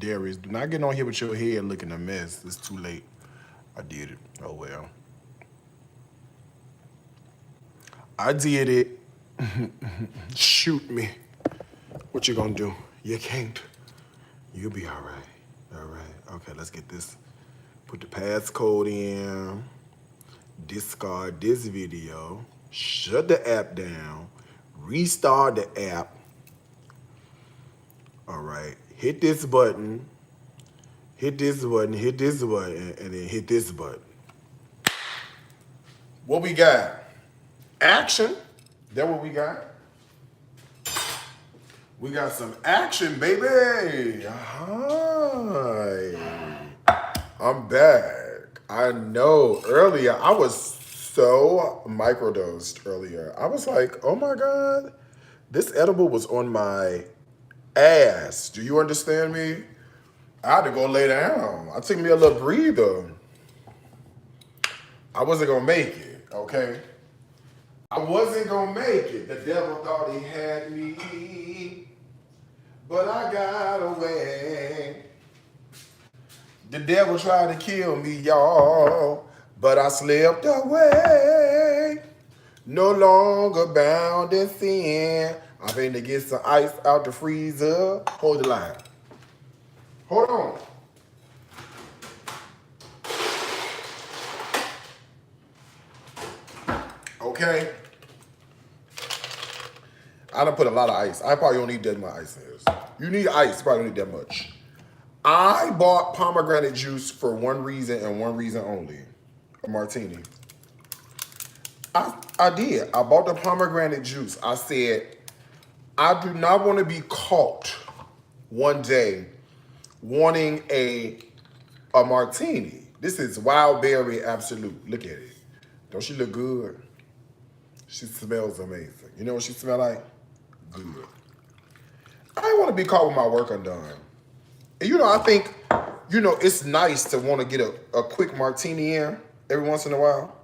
Darius, do not get on here with your head looking a mess. It's too late. I did it. Oh well. I did it. Shoot me. What you gonna do? You can't. You'll be all right. All right. Okay, let's get this. Put the passcode in. Discard this video. Shut the app down. Restart the app. All right. Hit this button. Hit this button. Hit this button. And then hit this button. What we got? Action. That what we got? We got some action, baby. Hi. I'm back. I know earlier I was so microdosed earlier. I was like, oh my God, this edible was on my ass. Do you understand me? I had to go lay down. I took me a little breather. I wasn't gonna make it, okay? I wasn't gonna make it. The devil thought he had me, but I got away. The devil tried to kill me, y'all, but I slipped away. No longer bound in sin. I'm finna get some ice out the freezer. Hold the line. Hold on. Okay. I done put a lot of ice. I probably don't need that much ice in this. You need ice, you probably don't need that much. I bought pomegranate juice for one reason and one reason only. A martini. I did. I bought the pomegranate juice. I said, I do not want to be caught one day wanting a martini. This is wild berry absolute. Look at it. Don't she look good? She smells amazing. You know what she smells like? Good. I don't want to be caught with my work undone. And you know, I think, you know, it's nice to want to get a quick martini in every once in a while.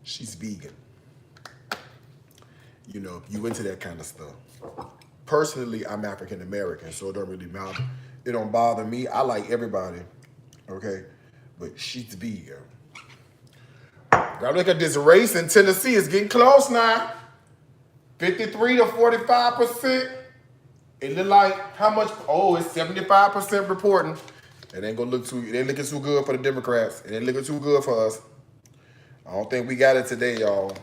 She's vegan. You know, you into that kind of stuff. Personally, I'm African American, so it don't really matter. It don't bother me. I like everybody, okay? But she's vegan. Now look at this race in Tennessee. It's getting close now. 53 to 45%. It look like how much? Oh, it's 75% reporting. It ain't gonna look too. It ain't looking too good for the Democrats. It ain't looking too good for us. I don't think we got it today, y'all.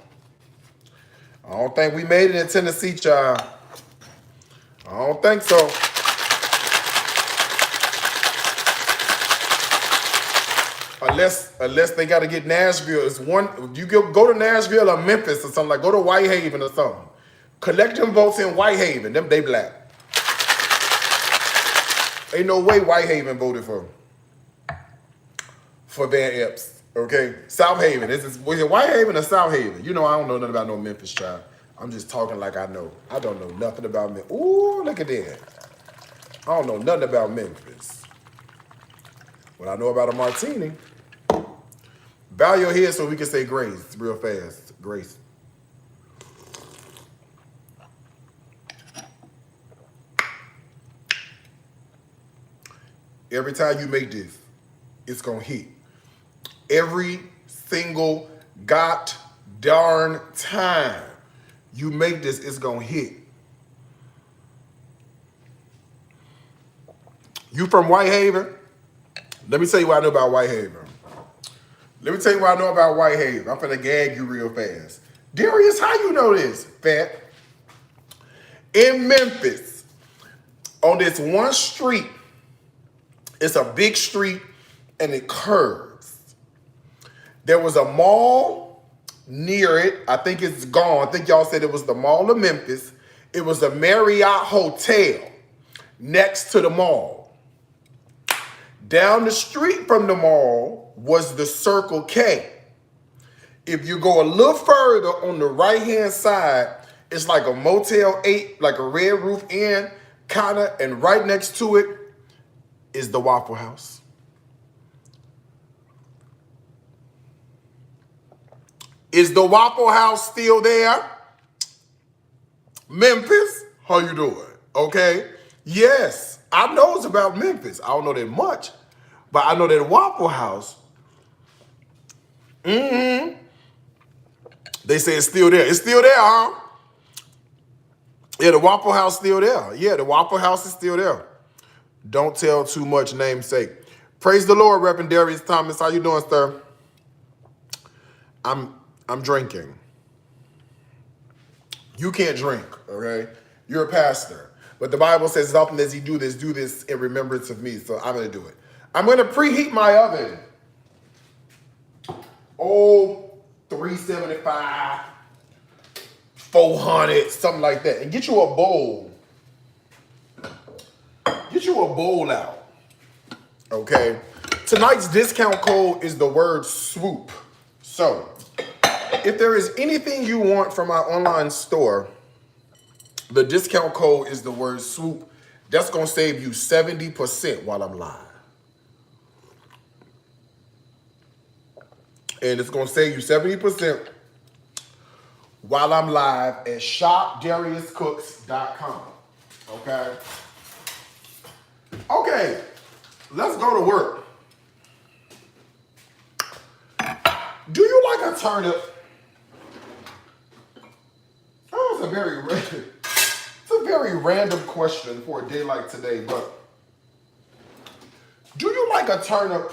I don't think we made it in Tennessee, child. I don't think so. Unless they got to get Nashville. It's one. You go to Nashville or Memphis or something like. Go to Whitehaven or something. Collect them votes in Whitehaven. Them they black. Ain't no way Whitehaven voted for Van Epps. Okay, South Haven. Was it Whitehaven or South Haven? You know I don't know nothing about no Memphis, child. I'm just talking like I know. I don't know nothing about Memphis. Ooh, look at that. I don't know nothing about Memphis. What I know about a martini. Bow your head so we can say grace real fast. Grace. Every time you make this, it's gonna hit. Every single darn time you make this, it's gonna hit. You from Whitehaven? Let me tell you what I know about Whitehaven. Let me tell you what I know about Whitehaven. I'm finna gag you real fast. Darius, how you know this, fat? In Memphis, on this one street, it's a big street and it curves. There was a mall near it. I think it's gone. I think y'all said it was the Mall of Memphis. It was a Marriott Hotel next to the mall. Down the street from the mall was the Circle K. If you go a little further on the right-hand side, it's like a Motel 8, like a Red Roof Inn, kind of, and right next to it is the Waffle House. Is the Waffle House still there? Memphis, how you doing? Okay. Yes, I know it's about Memphis. I don't know that much, but I know that Waffle House, they say it's still there. It's still there, huh? Yeah, the Waffle House still there. Yeah, the Waffle House is still there. Don't tell too much, namesake. Praise the Lord, Reverend Darius Thomas. How you doing, sir? I'm drinking. You can't drink, okay? You're a pastor. But the Bible says, as often as you do this in remembrance of me. So I'm going to do it. I'm going to preheat my oven. Oh, 375, 400, something like that. And get you a bowl. Get you a bowl out, okay? Tonight's discount code is the word swoop. So, if there is anything you want from our online store, the discount code is the word swoop. That's going to save you 70% while I'm live. And it's going to save you 70% while I'm live at shopdariuscooks.com. Okay? Okay, let's go to work. Do you like a turnip? That was a very random question for a day like today, but do you like a turnip?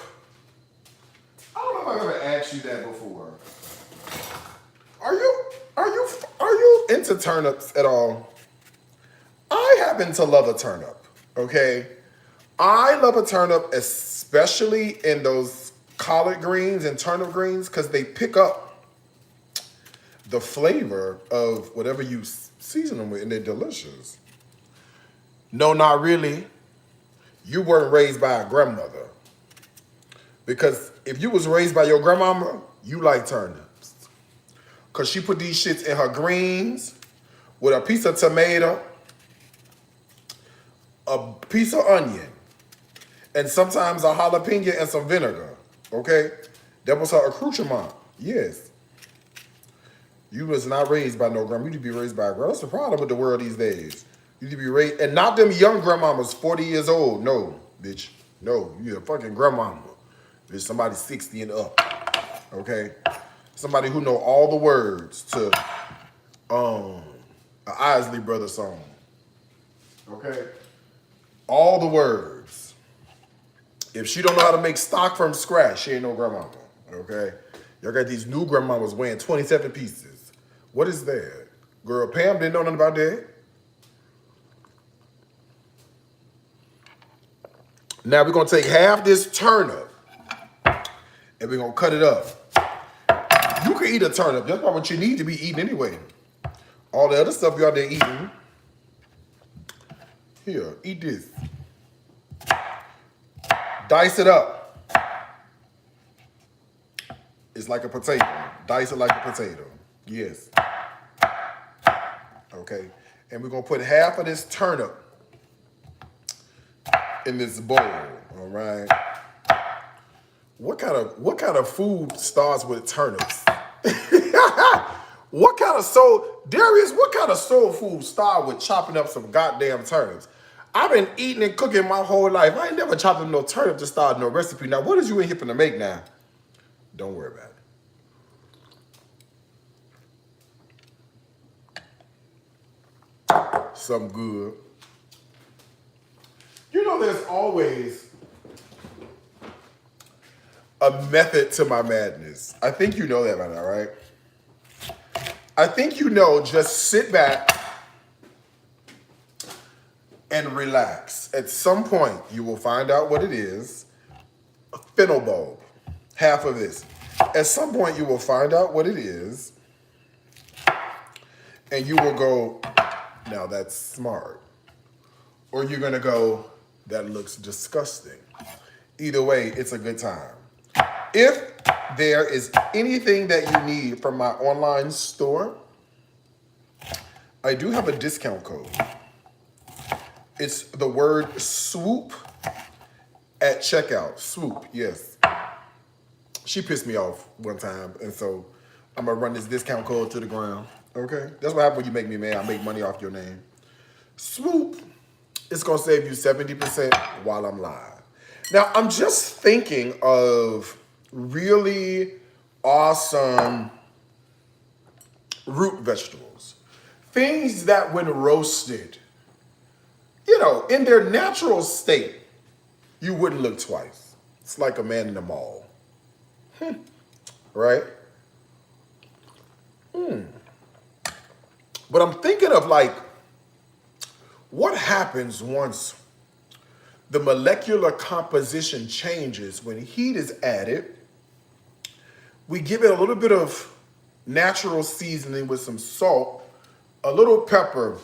I don't know if I've ever asked you that before. Are you into turnips at all? I happen to love a turnip, okay? I love a turnip, especially in those collard greens and turnip greens, because they pick up the flavor of whatever you season them with, and they're delicious. No, not really. You weren't raised by a grandmother. Because if you was raised by your grandmama, you like turnips. Because she put these shits in her greens with a piece of tomato, a piece of onion, and sometimes a jalapeno and some vinegar, okay? That was her accoutrement, yes. You was not raised by no grandma. You need to be raised by a grandma. That's the problem with the world these days. You need to be raised, and not them young grandmamas, 40 years old. No, bitch. No, you a fucking grandmama. Bitch, somebody 60 and up, okay? Somebody who know all the words to a Isley Brothers song, okay? All the words. If she don't know how to make stock from scratch, she ain't no grandmama, okay? Y'all got these new grandmamas weighing 27 pieces. What is that? Girl, Pam didn't know nothing about that. Now we're going to take half this turnip and we're going to cut it up. You can eat a turnip. That's not what you need to be eating anyway. All the other stuff you out there eating. Here, eat this. Dice it up. It's like a potato. Dice it like a potato. Yes. Okay. And we're going to put half of this turnip in this bowl. All right. What kind of food starts with turnips? What kind of soul food start with chopping up some goddamn turnips? I've been eating and cooking my whole life. I ain't never chopped up no turnip to start no recipe. Now, what is you in here to make now? Don't worry about it. Something good. You know, there's always a method to my madness. I think you know that by now, right? I think you know, just sit back and relax. At some point, you will find out what it is. A fennel bulb, half of this. At some point, you will find out what it is. And you will go, now that's smart. Or you're gonna go, that looks disgusting. Either way, it's a good time. If there is anything that you need from my online store, I do have a discount code. It's the word swoop at checkout. Swoop, yes. She pissed me off one time, and so I'm gonna run this discount code to the ground. Okay? That's what happens when you make me mad. I make money off your name. Swoop It's gonna save you 70% while I'm live. Now, I'm just thinking of really awesome root vegetables. Things that when roasted, you know, in their natural state, you wouldn't look twice. It's like a man in the mall. Right? But I'm thinking of like, what happens once the molecular composition changes when heat is added? We give it a little bit of natural seasoning with some salt, a little pepper.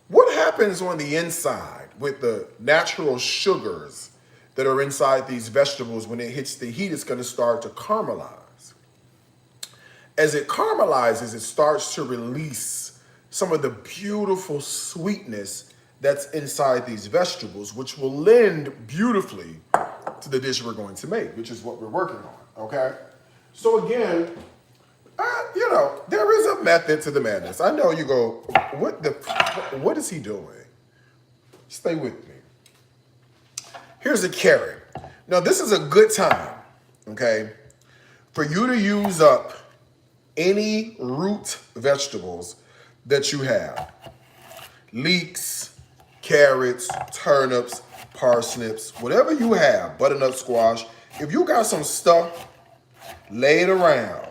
What happens on the inside with the natural sugars that are inside these vegetables when it hits the heat? It's going to start to caramelize. As it caramelizes, it starts to release some of the beautiful sweetness that's inside these vegetables, which will lend beautifully to the dish we're going to make, which is what we're working on, okay? So again, you know, there is a method to the madness. I know you go, what is he doing? Stay with me. Here's a carrot. Now, this is a good time, okay, for you to use up any root vegetables that you have. Leeks, carrots, turnips, parsnips, whatever you have, butternut squash. If you got some stuff laid around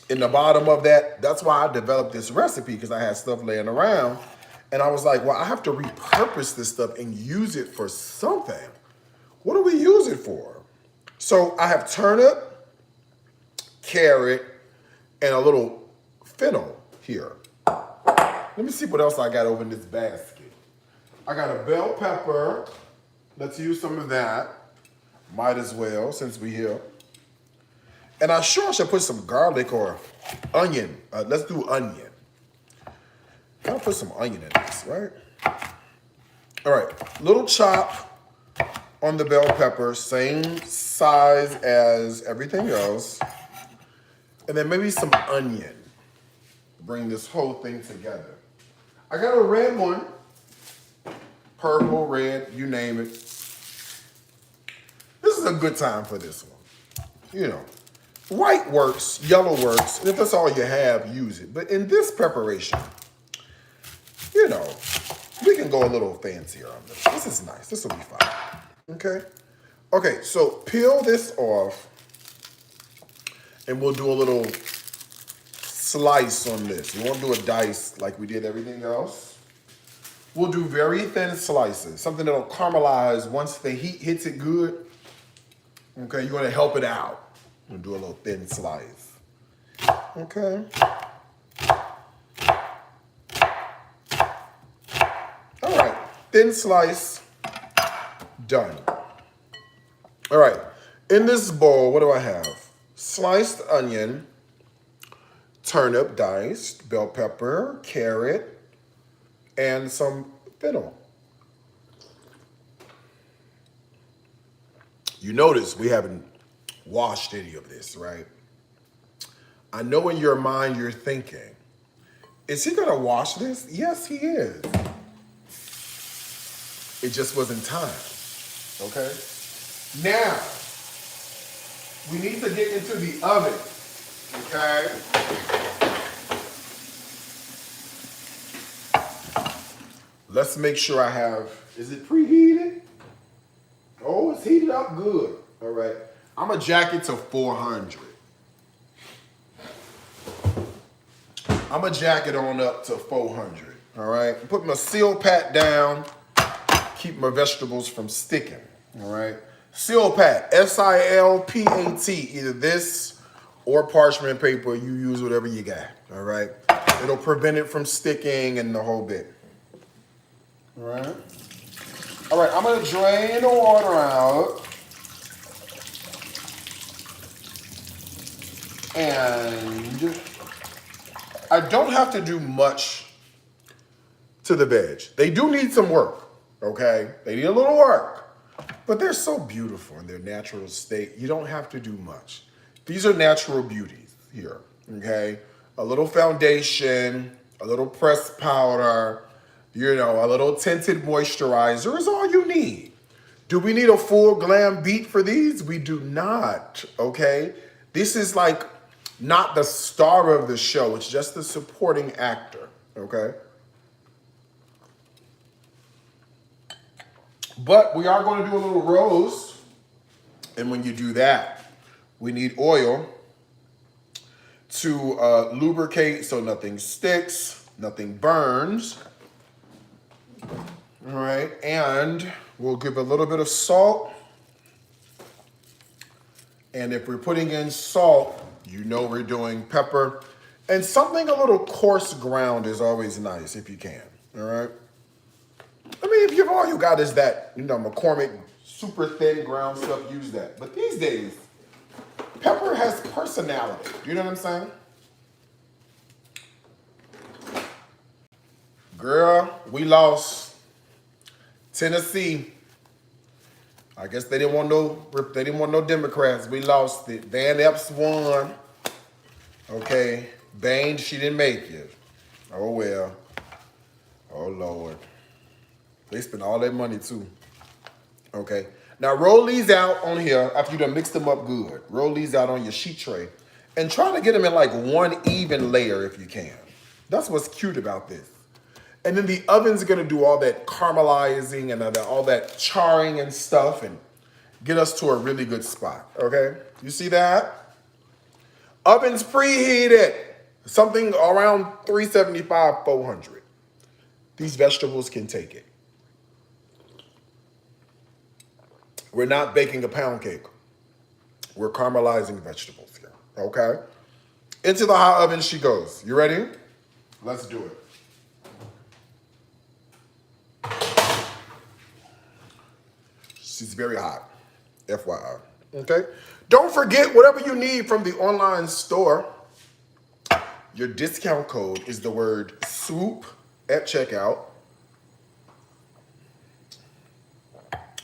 in the bottom of that, that's why I developed this recipe, because I had stuff laying around. And I was like, well, I have to repurpose this stuff and use it for something. What do we use it for? So I have turnip, carrot, and a little fennel here. Let me see what else I got over in this basket. I got a bell pepper. Let's use some of that. Might as well, since we're here. And I sure should put some garlic or onion. Let's do onion. I'll put some onion in this, right? All right, little chop on the bell pepper, same size as everything else. And then maybe some onion. Bring this whole thing together. I got a red one. Purple, red, you name it. This is a good time for this one. You know, white works, yellow works, and if that's all you have, use it. But in this preparation, you know, we can go a little fancier on this. This is nice. This will be fine. Okay? Okay, so peel this off, and we'll do a little slice on this. You won't do a dice like we did everything else. We'll do very thin slices, something that'll caramelize once the heat hits it good. Okay, you're gonna help it out. We'll do a little thin slice. Okay. All right, thin slice, done. All right, in this bowl, what do I have? Sliced onion, turnip diced, bell pepper, carrot, and some fennel. You notice we haven't washed any of this, right? I know in your mind you're thinking, is he gonna wash this? Yes, he is. It just wasn't time, okay? Now, we need to get into the oven, okay? Let's make sure I have, is it preheated? Oh, it's heated up good. All right. I'm going to jack it to 400. I'm going to jack it on up to 400. All right. Put my seal pat down. Keep my vegetables from sticking. All right. Seal pat, S-I-L-P-A-T. Either this or parchment paper. You use whatever you got. All right. It'll prevent it from sticking and the whole bit. All right. All right, I'm gonna drain the water out. And I don't have to do much to the veg. They do need some work, okay? They need a little work, but they're so beautiful in their natural state. You don't have to do much. These are natural beauties here, okay? A little foundation, a little pressed powder. You know, a little tinted moisturizer is all you need. Do we need a full glam beat for these? We do not, okay? This is like not the star of the show. It's just the supporting actor, okay? But we are going to do a little rose. And when you do that, we need oil to lubricate so nothing sticks, nothing burns. All right, and we'll give a little bit of salt. And if we're putting in salt, you know we're doing pepper. And something a little coarse ground is always nice if you can, all right? I mean, if all you got is that, you know, McCormick super thin ground stuff, use that. But these days, pepper has personality. You know what I'm saying? Girl, we lost Tennessee. I guess they didn't want no Democrats. We lost it. Van Epps won. Okay. Bain, she didn't make it. Oh well. Oh Lord. They spent all that money too. Okay. Now roll these out on here after you done mixed them up good. Roll these out on your sheet tray. And try to get them in like one even layer if you can. That's what's cute about this. And then the oven's gonna do all that caramelizing and all that charring and stuff and get us to a really good spot, okay? You see that? Oven's preheated. Something around 375, 400. These vegetables can take it. We're not baking a pound cake. We're caramelizing vegetables here, okay? Into the hot oven she goes. You ready? Let's do it. She's very hot, FYI, okay? Don't forget, whatever you need from the online store, your discount code is the word SWOOP at checkout.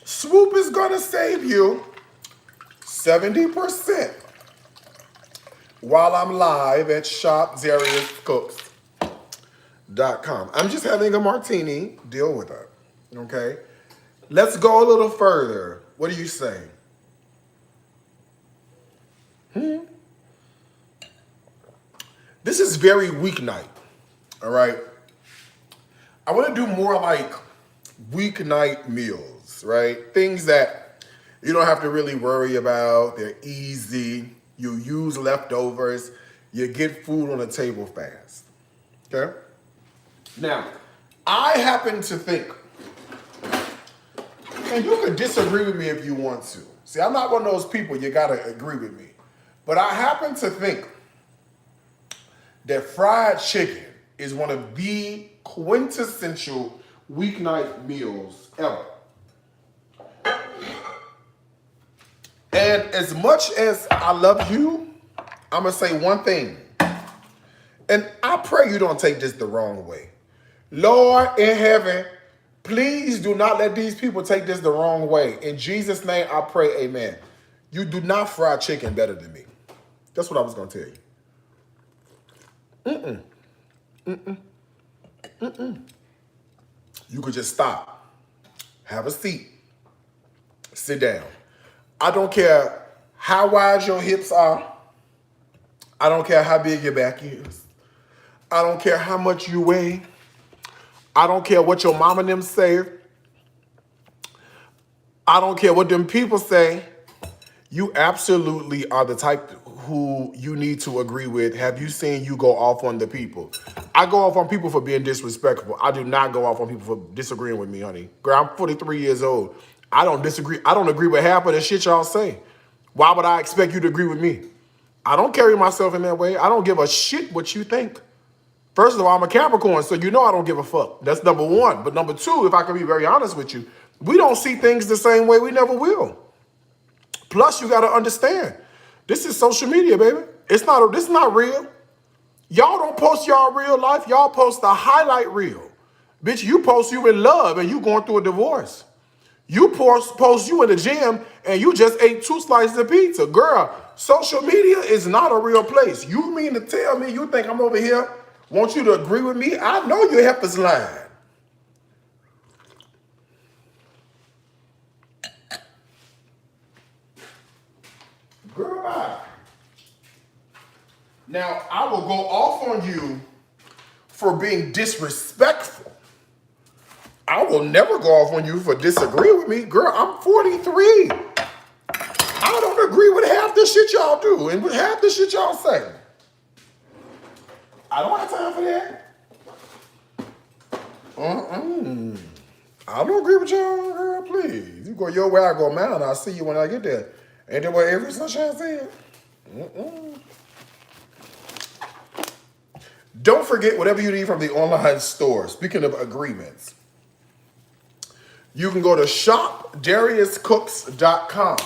SWOOP is gonna save you 70% while I'm live at shopdariuscooks.com. I'm just having a martini, deal with it, okay? Let's go a little further. What do you say? This is very weeknight, all right? I want to do more like weeknight meals, right? Things that you don't have to really worry about. They're easy. You use leftovers. You get food on the table fast, okay? Now, I happen to think, and you can disagree with me if you want to. See, I'm not one of those people you gotta agree with me. But I happen to think that fried chicken is one of the quintessential weeknight meals ever. And as much as I love you, I'm gonna say one thing. And I pray you don't take this the wrong way. Lord in heaven, please do not let these people take this the wrong way. In Jesus' name, I pray, amen. You do not fry chicken better than me. That's what I was going to tell you. You could just stop. Have a seat. Sit down. I don't care how wide your hips are. I don't care how big your back is. I don't care how much you weigh. I don't care what your mama and them say. I don't care what them people say. You absolutely are the type who you need to agree with. Have you seen you go off on the people? I go off on people for being disrespectful. I do not go off on people for disagreeing with me, honey. Girl, I'm 43 years old. I don't disagree. I don't agree with half of the shit y'all say. Why would I expect you to agree with me? I don't carry myself in that way. I don't give a shit what you think. First of all, I'm a Capricorn, so you know I don't give a fuck. That's number one. But number two, if I can be very honest with you, we don't see things the same way. We never will. Plus, you got to understand, this is social media, baby. This is not real. Y'all don't post y'all real life. Y'all post the highlight reel. Bitch, you post you in love and you going through a divorce. You post you in the gym and you just ate 2 slices of pizza. Girl, social media is not a real place. You mean to tell me you think I'm over here, want you to agree with me? I know your heifer's lying. Girl, bye. Now, I will go off on you for being disrespectful. I will never go off on you for disagreeing with me. Girl, I'm 43. I don't agree with half the shit y'all do and with half the shit y'all say. I don't have time for that. I don't agree with y'all, girl, please. You go your way, I go mine. I'll see you when I get there. Ain't that what every sunshine said? Don't forget whatever you need from the online store. Speaking of agreements, you can go to shopdariuscooks.com.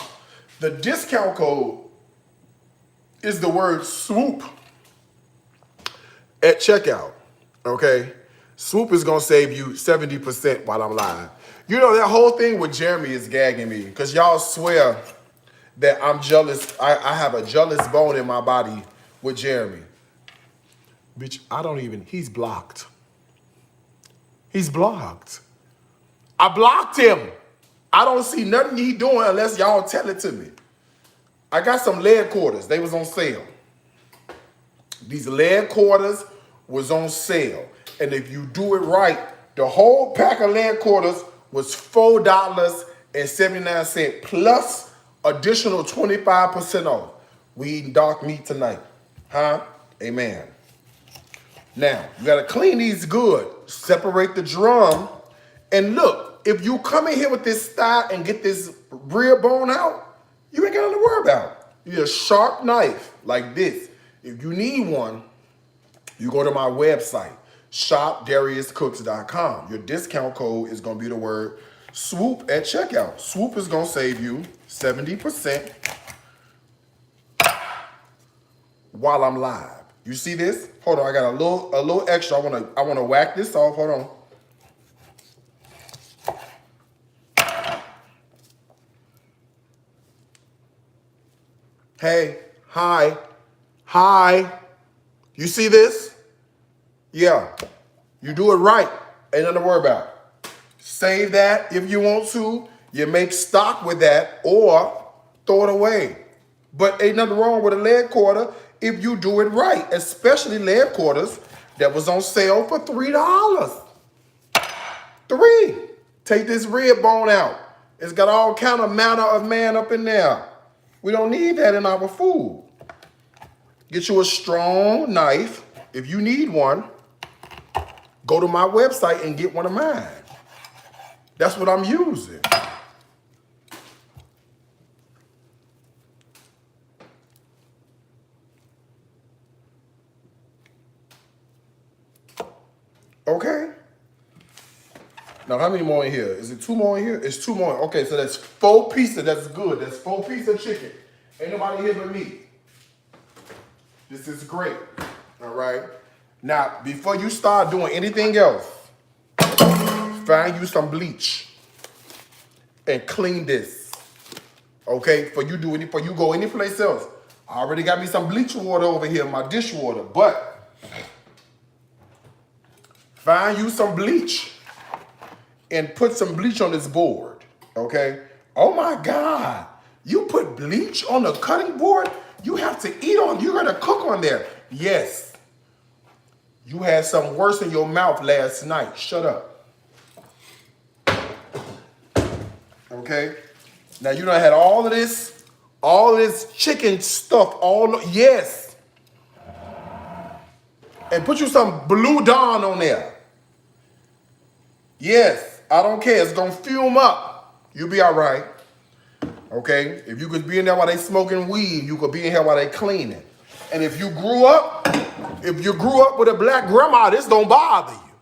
The discount code is the word swoop at checkout, okay? Swoop is gonna save you 70% while I'm live. You know, that whole thing with Jeremy is gagging me because y'all swear that I'm jealous. I have a jealous bone in my body with Jeremy. Bitch, he's blocked. He's blocked. I blocked him. I don't see nothing he doing unless y'all tell it to me. I got some lead quarters. They was on sale. These lead quarters was on sale. And if you do it right, the whole pack of lead quarters was $4.79 plus additional 25% off. We eating dark meat tonight. Huh? Amen. Now, you gotta clean these good. Separate the drum. And look, if you come in here with this thigh and get this rear bone out, you ain't got nothing to worry about. You need a sharp knife like this. If you need one, you go to my website, shopdariuscooks.com. Your discount code is gonna be the word swoop at checkout. Swoop is gonna save you 70% while I'm live. You see this? Hold on, I got a little extra. I wanna whack this off. Hold on. Hey, hi. You see this? Yeah. You do it right. Ain't nothing to worry about. Save that if you want to. You make stock with that or throw it away. But ain't nothing wrong with a lead quarter if you do it right, especially lead quarters that was on sale for $3. Take this rib bone out. It's got all kind of manner of man up in there. We don't need that in our food. Get you a strong knife. If you need one, go to my website and get one of mine. That's what I'm using. Okay. Now, how many more in here? Is it 2 more in here? It's 2 more. Okay, so that's 4 pieces. That's good. That's 4 pieces of chicken. Ain't nobody here but me. This is great. All right. Now, before you start doing anything else, find you some bleach and clean this. Okay? Before you go any place else. I already got me some bleach water over here in my dishwater, but find you some bleach and put some bleach on this board. Okay? Oh my God. You put bleach on the cutting board? You have to eat on, you're gonna cook on there. Yes. You had something worse in your mouth last night. Shut up. Okay? Now you done had all of this chicken stuff, yes. And put you some Blue Dawn on there. Yes, I don't care. It's gonna fume up. You'll be all right. Okay? If you could be in there while they smoking weed, you could be in here while they cleaning. And if you grew up with a black grandma, this don't bother you.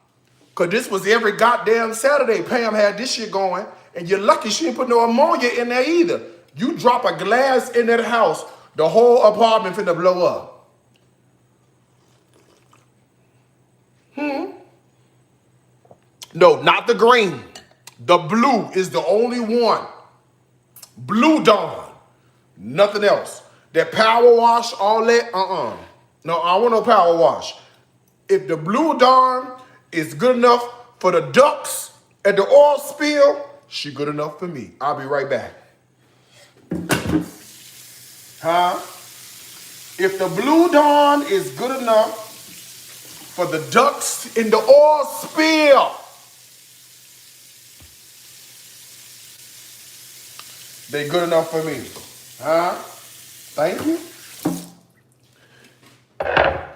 Because this was every goddamn Saturday. Pam had this shit going, and you're lucky she didn't put no ammonia in there either. You drop a glass in that house, the whole apartment finna blow up. No, not the green. The blue is the only one. Blue Dawn. Nothing else. That power wash, all that, No, I don't want no power wash. If the Blue Dawn is good enough for the ducks and the oil spill, she good enough for me. I'll be right back. Huh? If the Blue Dawn is good enough for the ducks in the oil spill, they good enough for me. Huh? Thank you.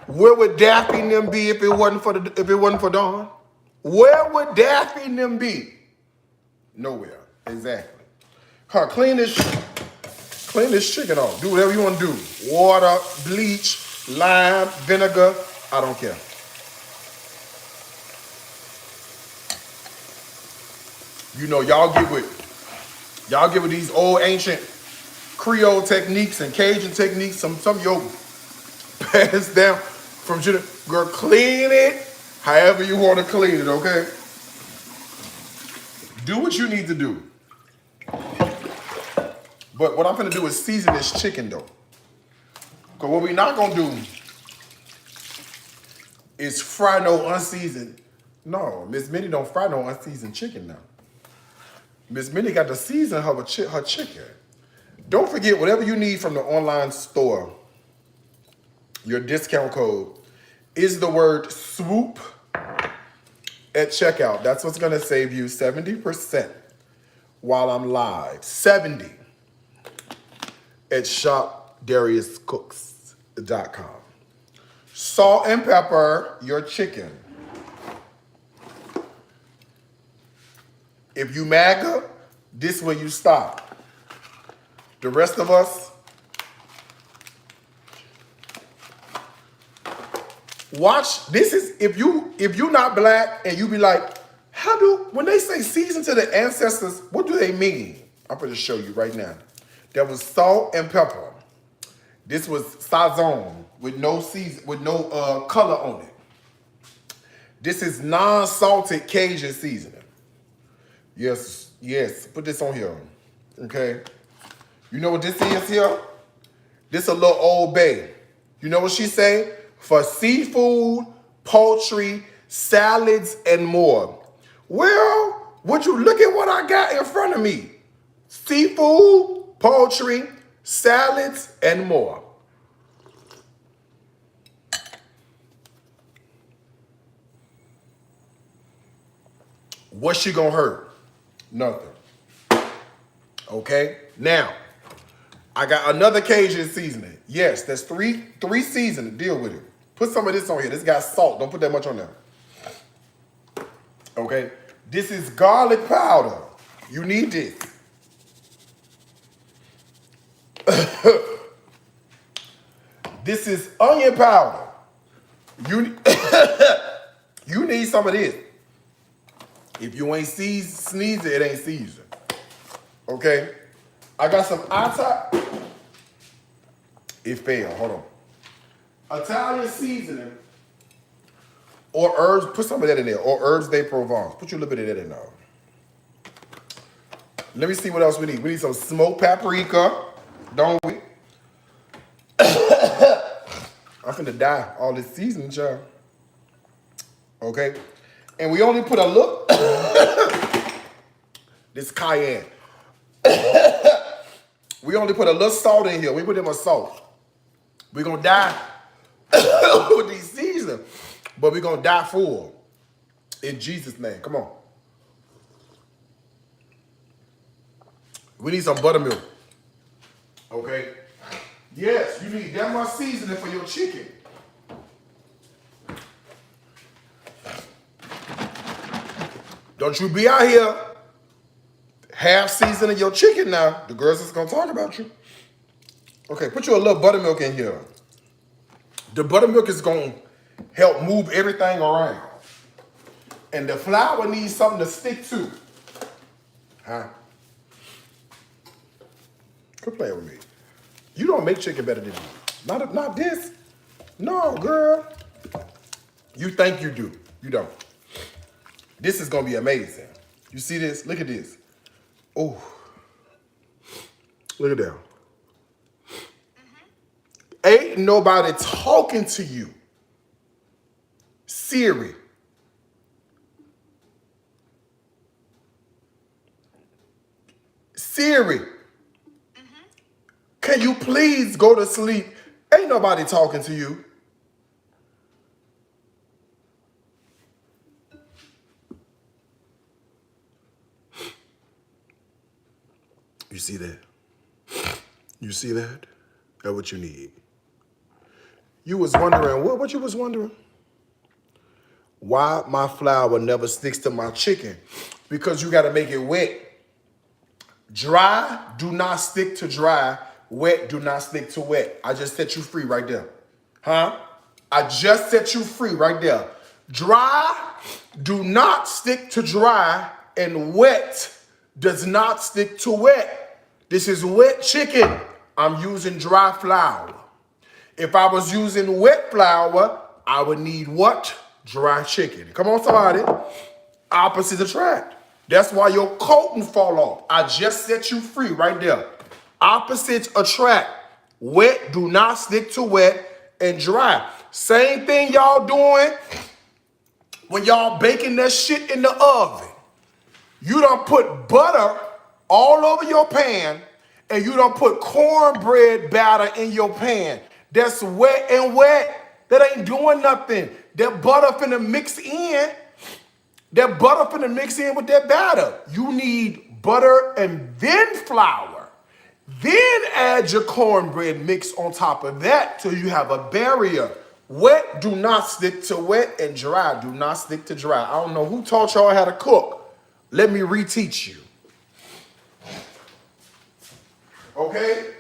Where would Daffy and them be if it wasn't for Dawn? Where would Daffy and them be? Nowhere. Exactly. Huh, clean this chicken off. Do whatever you want to do. Water, bleach, lime, vinegar. I don't care. You know, y'all get with these old ancient Creole techniques and Cajun techniques. Some of your passed down from girl, clean it however you want to clean it, okay? Do what you need to do. But what I'm gonna do is season this chicken though. Because what we're not gonna do is fry no unseasoned. No, Miss Minnie don't fry no unseasoned chicken now. Miss Minnie got to season her chicken. Don't forget, whatever you need from the online store, your discount code is the word swoop at checkout. That's what's gonna save you 70% while I'm live. 70 at shopdariuscooks.com. Salt and pepper your chicken. If you MAGA, this is where you stop. The rest of us, watch. This is if you're not black and you be like, when they say season to the ancestors, what do they mean? I'm going to show you right now. There was salt and pepper. This was sazon with no season, with no color on it. This is non-salted Cajun seasoning. Yes, put this on here, okay? You know what this is here? This a little Old Bay. You know what she say? For seafood, poultry, salads, and more. Well, would you look at what I got in front of me? Seafood, poultry, salads, and more. What's she gonna hurt? Nothing. Okay? Now, I got another Cajun seasoning. Yes, that's three seasonings. Deal with it. Put some of this on here. This got salt. Don't put that much on there. Okay? This is garlic powder. You need this. This is onion powder. You need some of this. If you ain't sneezing, it ain't seasoned. Okay? I got some it failed. Hold on. Italian seasoning or herbs. Put some of that in there. Or herbs de Provence. Put you a little bit of that in there. Let me see what else we need. We need some smoked paprika. Don't we? I'm finna die. All this seasoning, child. Okay? And we only put a little. This cayenne. We only put a little salt in here. We put in my salt. We're going to die with these seasons, but we're going to die full. In Jesus' name. Come on. We need some buttermilk. Okay? Yes, you need that much seasoning for your chicken. Don't you be out here half seasoning your chicken now. The girls is going to talk about you. Okay, put you a little buttermilk in here. The buttermilk is going to help move everything around. And the flour needs something to stick to. Huh? Quit playing with me. You don't make chicken better than me. Not this. No, girl. You think you do. You don't. This is going to be amazing. You see this? Look at this. Oh. Look at that. Ain't nobody talking to you. Siri. Siri. Can Can you please go to sleep? Ain't nobody talking to you. You see that? You see that? That's what you need. You was wondering, what you was wondering? Why my flour never sticks to my chicken? Because you got to make it wet. Dry, do not stick to dry. Wet, do not stick to wet. I just set you free right there. Huh? I just set you free right there. Dry, do not stick to dry, and wet does not stick to wet. This is wet chicken. I'm using dry flour. If I was using wet flour, I would need what? Dry chicken. Come on, somebody. Opposites attract. That's why your coating fall off. I just set you free right there. Opposites attract. Wet do not stick to wet, and dry. Same thing y'all doing when y'all baking that shit in the oven. You done put butter all over your pan, and you done put cornbread batter in your pan. That's wet and wet. That ain't doing nothing. That butter finna mix in. That butter finna mix in with that batter. You need butter and then flour. Then add your cornbread mix on top of that till you have a barrier. Wet do not stick to wet, and dry do not stick to dry. I don't know who taught y'all how to cook. Let me reteach you. Okay?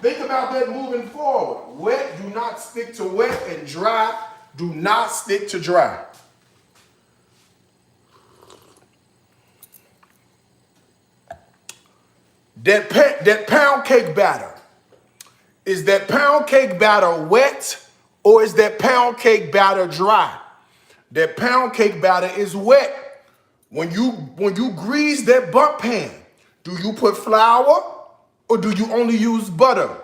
Think about that moving forward. Wet do not stick to wet, and dry do not stick to dry. That pound cake batter, is that pound cake batter wet, or is that pound cake batter dry? That pound cake batter is wet. When you grease that butt pan, do you put flour or do you only use butter?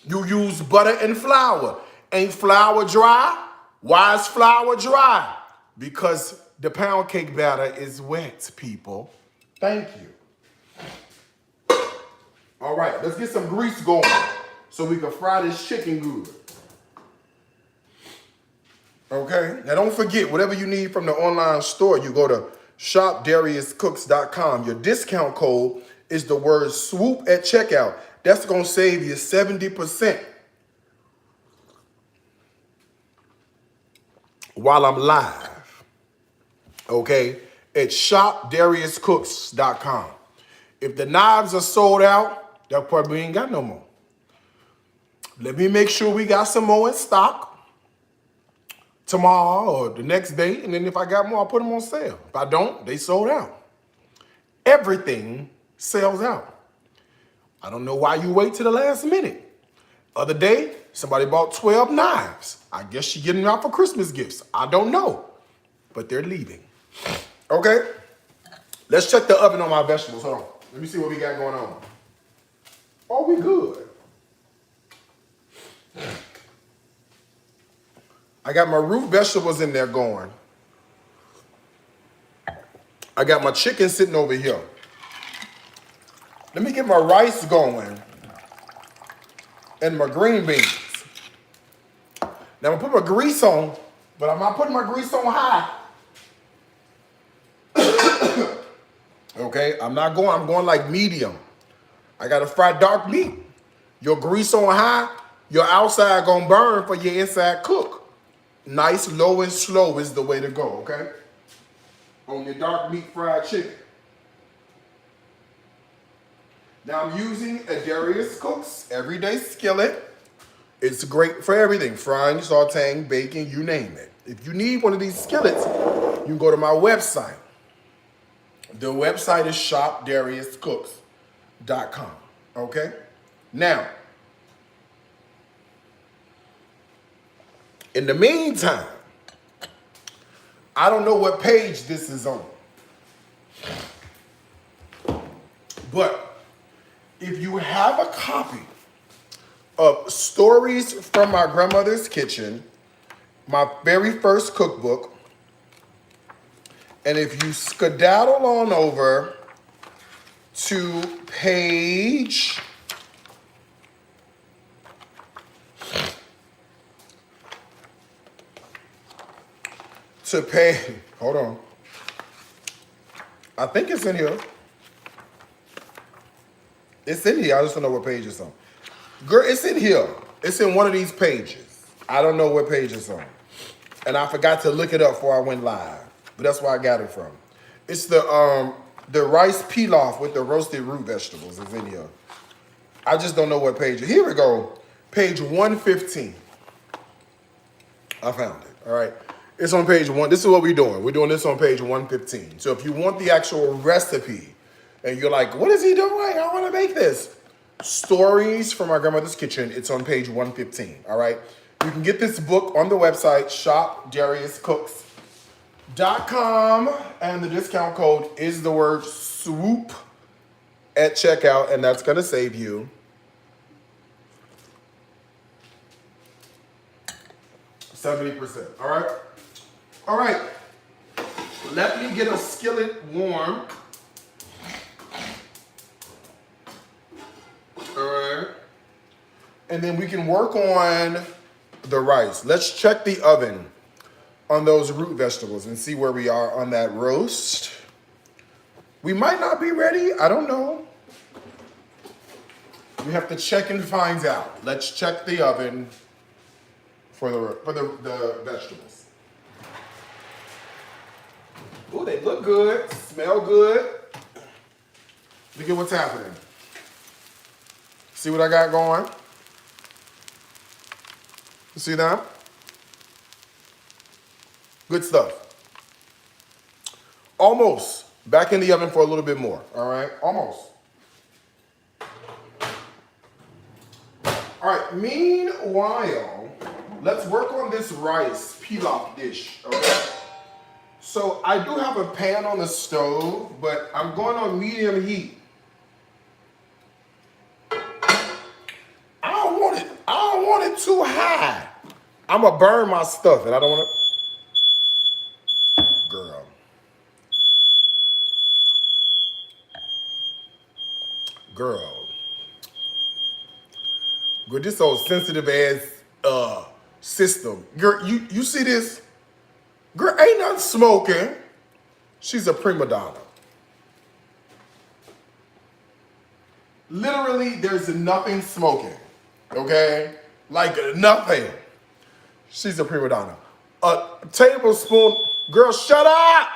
You use butter and flour. Ain't flour dry? Why is flour dry? Because the pound cake batter is wet, people. Thank you. All right, let's get some grease going so we can fry this chicken good. Okay, now don't forget, whatever you need from the online store, you go to shopdariuscooks.com. Your discount code is the word SWOOP at checkout. That's gonna save you 70% while I'm live. Okay, at shopdariuscooks.com. If the knives are sold out, that probably ain't got no more. Let me make sure we got some more in stock tomorrow or the next day, and then if I got more, I'll put them on sale. If I don't, they sold out. Everything sells out. I don't know why you wait till the last minute. Other day, somebody bought 12 knives. I guess she getting them out for Christmas gifts. I don't know, but they're leaving. Okay, let's check the oven on my vegetables. Hold on. Let me see what we got going on. Oh, we good. I got my root vegetables in there going. I got my chicken sitting over here. Let me get my rice going and my green beans. Now I'm gonna put my grease on, but I'm not putting my grease on high. Okay, I'm going like medium. I gotta fry dark meat. Your grease on high, your outside gonna burn for your inside cook. Nice, low and slow is the way to go, okay? On your dark meat fried chicken. Now I'm using a Darius Cooks everyday skillet. It's great for everything, frying, sauteing, baking, you name it. If you need one of these skillets, you can go to my website. The website is shopdariuscooks.com, okay? Now, in the meantime, I don't know what page this is on, but if you have a copy of Stories from My Grandmother's Kitchen, my very first cookbook, and if you skedaddle on over to page to pay. Hold on. I think it's in here. It's in here. I just don't know what page it's on. Girl, it's in here. It's in one of these pages. I don't know what page it's on. And I forgot to look it up before I went live. But that's where I got it from. It's the rice pilaf with the roasted root vegetables is in here. I just don't know what page. Here we go. Page 115. I found it. All right. It's on page 1. This is what we're doing. We're doing this on page 115. So if you want the actual recipe and you're like, what is he doing? I want to make this. Stories from My Grandmother's Kitchen. It's on page 115. All right. You can get this book on the website, shopdariuscooks.com. And the discount code is the word swoop at checkout. And that's going to save you 70%. All right. All right. Let me get a skillet warm. All right. And then we can work on the rice. Let's check the oven on those root vegetables and see where we are on that roast. We might not be ready. I don't know. We have to check and find out. Let's check the oven for the vegetables. Ooh, they look good, smell good. Look at what's happening. See what I got going? You see that? Good stuff. Almost. Back in the oven for a little bit more. All right, almost. All right, meanwhile, let's work on this rice pilaf dish, okay? So I do have a pan on the stove, but I'm going on medium heat. I don't want it too high. I'm gonna burn my stuff and I don't want to. Girl. Girl, this old sensitive ass system. Girl, you see this? Girl, ain't nothing smoking. She's a prima donna. Literally, there's nothing smoking. Okay? Like nothing. She's a prima donna. A tablespoon. Girl, shut up!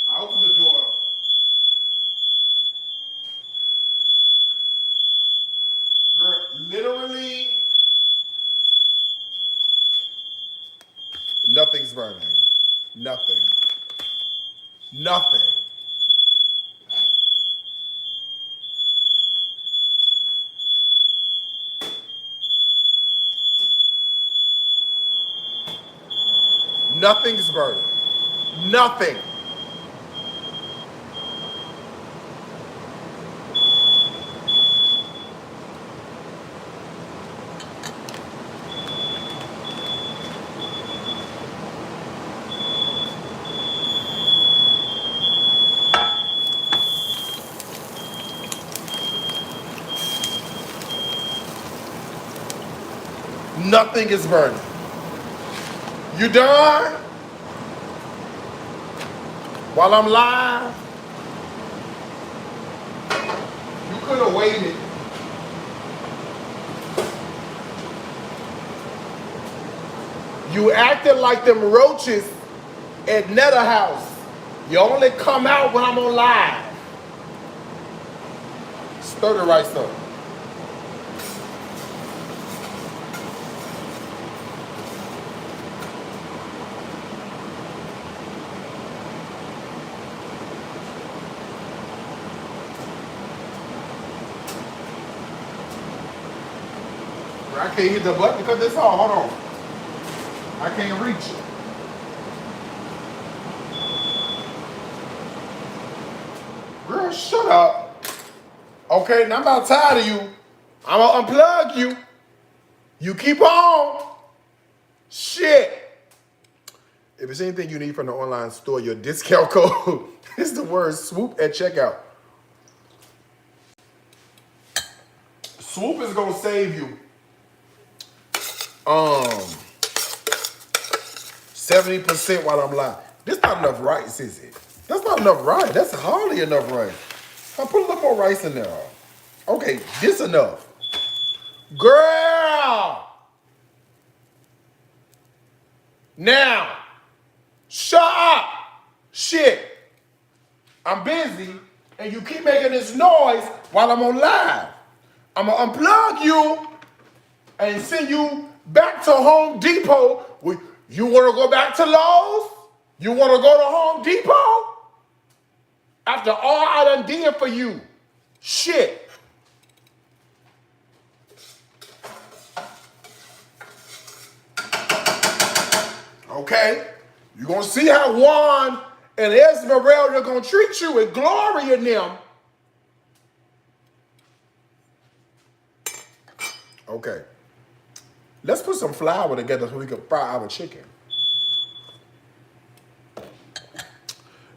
I opened the door. Girl, literally, nothing's burning. Nothing. Nothing. Nothing's burning. Nothing. Nothing is burning. You done? While I'm live? You could have waited. You acted like them roaches at Netta House. You only come out when I'm on live. Stir the rice up. I can't hit the button because it's on. Hold on. I can't reach it. Girl, shut up. Okay, now I'm about tired of you. I'm going to unplug you. You keep on. Shit. If it's anything you need from the online store, your discount code is the word swoop at checkout. Swoop is gonna save you 70% while I'm live. This not enough rice, is it? That's not enough rice. That's hardly enough rice. I'll put a little more rice in there. Okay, this enough. Girl! Now, shut up! Shit. I'm busy, and you keep making this noise while I'm on live. I'm gonna unplug you and send you back to Home Depot. You wanna go back to Lowe's? You wanna go to Home Depot? After all I done did for you. Shit. Okay? You're gonna see how Juan and Esmeralda are gonna treat you with glory in them. Okay. Let's put some flour together so we can fry our chicken.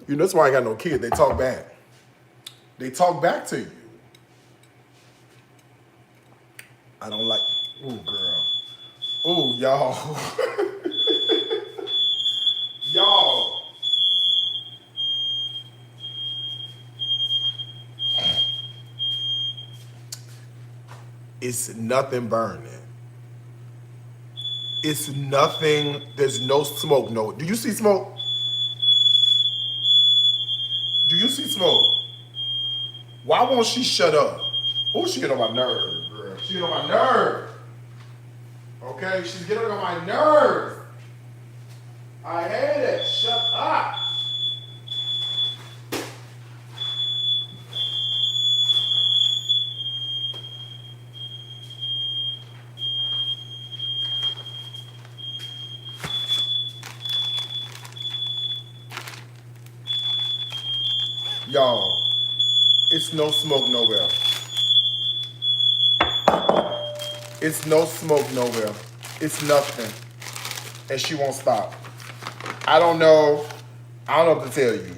You know, that's why I ain't got no kids. They talk back. They talk back to you. I don't like, ooh, girl. Ooh, y'all. Y'all. It's nothing burning. It's nothing, there's no smoke. No, do you see smoke? Do you see smoke? Why won't she shut up? Oh, she get on my nerve, girl. She get on my nerve. Okay, she's getting on my nerve. I hate it. Shut up. Y'all, it's no smoke nowhere. It's no smoke nowhere. It's nothing. And she won't stop. I don't know what to tell you.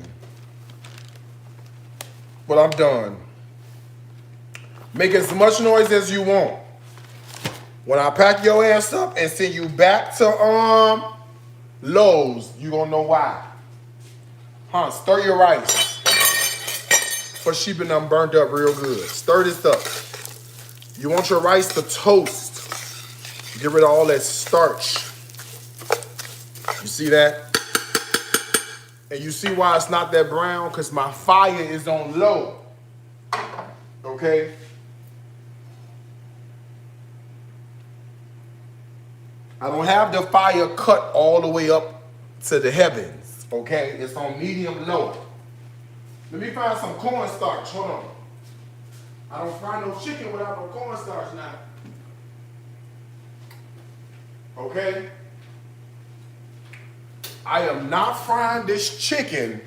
But I'm done. Make as much noise as you want. When I pack your ass up and send you back to Lowe's, you gonna know why. Huh, stir your rice. For she been burnt up real good. Stir this up. You want your rice to toast. Get rid of all that starch. You see that? And you see why it's not that brown? Because my fire is on low. Okay? I don't have the fire cut all the way up to the heavens. Okay? It's on medium low. Let me find some cornstarch. Hold on. I don't fry no chicken without no cornstarch now. Okay? I am not frying this chicken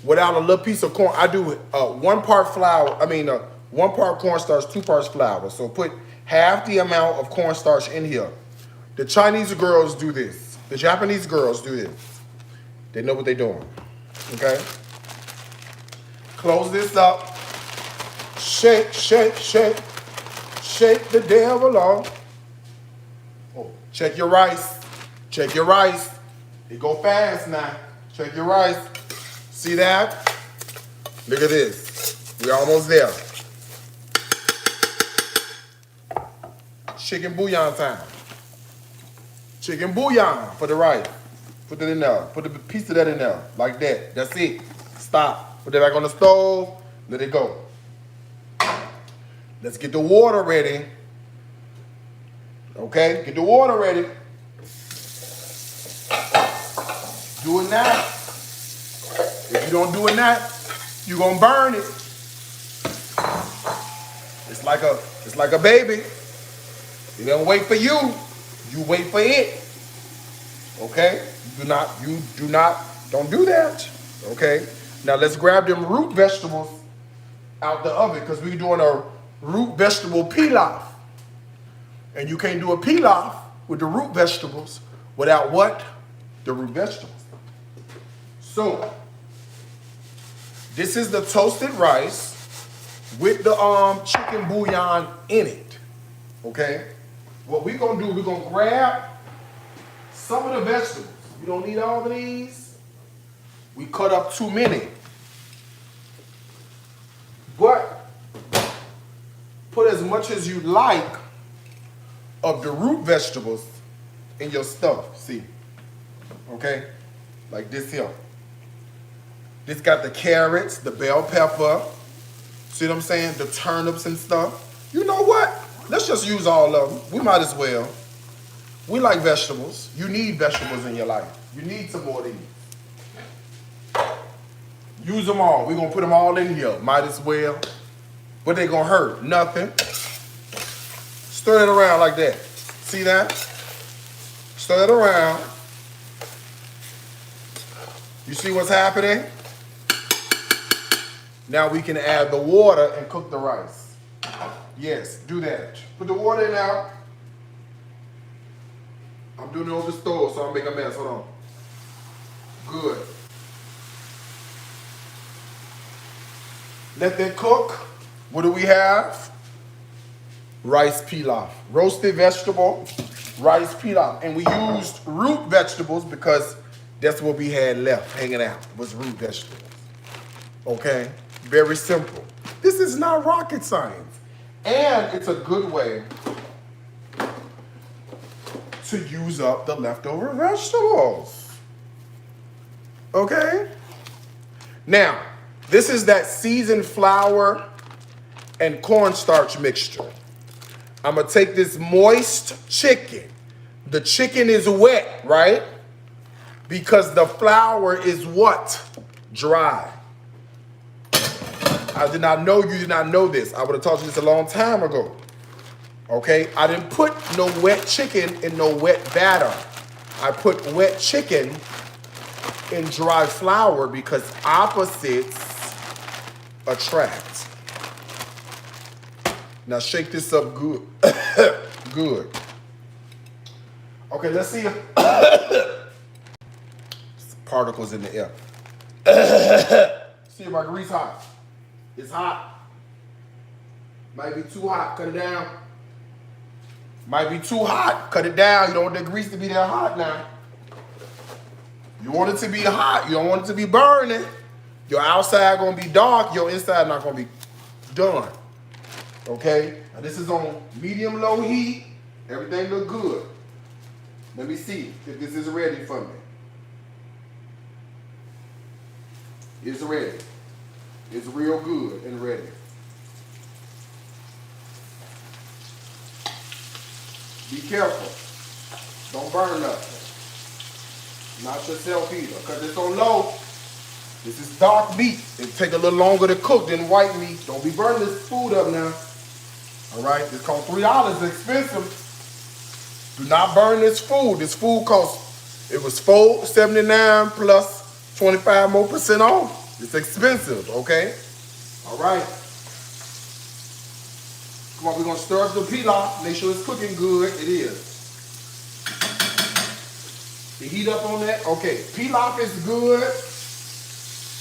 without a little piece of corn. I do 1 part flour, 1 part cornstarch, 2 parts flour. So put half the amount of cornstarch in here. The Chinese girls do this. The Japanese girls do this. They know what they're doing. Okay? Close this up. Shake, shake, shake. Shake the devil off. Oh, check your rice. Check your rice. It go fast now. Check your rice. See that? Look at this. We're almost there. Chicken bouillon time. Chicken bouillon for the rice. Put it in there. Put a piece of that in there. Like that. That's it. Stop. Put it back on the stove. Let it go. Let's get the water ready. Okay? Get the water ready. Do it now. If you don't do it now, you're gonna burn it. It's like a baby. It don't wait for you. You wait for it. Okay? Don't do that. Okay? Now let's grab them root vegetables out the oven because we're doing a root vegetable pilaf. And you can't do a pilaf with the root vegetables without what? the root vegetables. So, this is the toasted rice with the chicken bouillon in it, okay? What we're gonna do, we're gonna grab some of the vegetables. You don't need all of these. We cut up too many. But put as much as you like of the root vegetables in your stuff, see? Okay? Like this here. This got the carrots, the bell pepper, see what I'm saying? The turnips and stuff. You know what? Let's just use all of them. We might as well. We like vegetables. You need vegetables in your life. You need some more of these. Use them all. We're going to put them all in here. Might as well. What they going to hurt? Nothing. Stir it around like that. See that? Stir it around. You see what's happening? Now we can add the water and cook the rice. Yes, do that. Put the water in now. I'm doing it over the stove, so I'll make a mess. Hold on. Good. Let that cook. What do we have? Rice pilaf. Roasted vegetable, rice pilaf. And we used root vegetables because that's what we had left hanging out, was root vegetables. Okay? Very simple. This is not rocket science. And it's a good way to use up the leftover vegetables. Okay? Now, this is that seasoned flour and cornstarch mixture. I'm gonna take this moist chicken. The chicken is wet, right? Because the flour is what? Dry. I did not know you did not know this. I would have taught you this a long time ago. Okay? I didn't put no wet chicken in no wet batter. I put wet chicken in dry flour because opposites attract. Now shake this up good. Good. Okay, let's see if particles in the air. See if my grease hot. It's hot. Might be too hot. Cut it down. Might be too hot. Cut it down. You don't want the grease to be that hot now. You want it to be hot. You don't want it to be burning. Your outside gonna be dark. Your inside not gonna be done. Okay? Now this is on medium-low heat. Everything look good. Let me see if this is ready for me. It's ready. It's real good and ready. Be careful. Don't burn nothing. Not yourself either. Because it's on low. This is dark meat. It'll take a little longer to cook than white meat. Don't be burning this food up now. Alright? It's cost $3. It's expensive. Do not burn this food. This food cost, it was $4.79 plus 25% more off. It's expensive, okay? All right. Come on, we're gonna stir up the pilaf. Make sure it's cooking good. It is. The heat up on that. Okay, pilaf is good.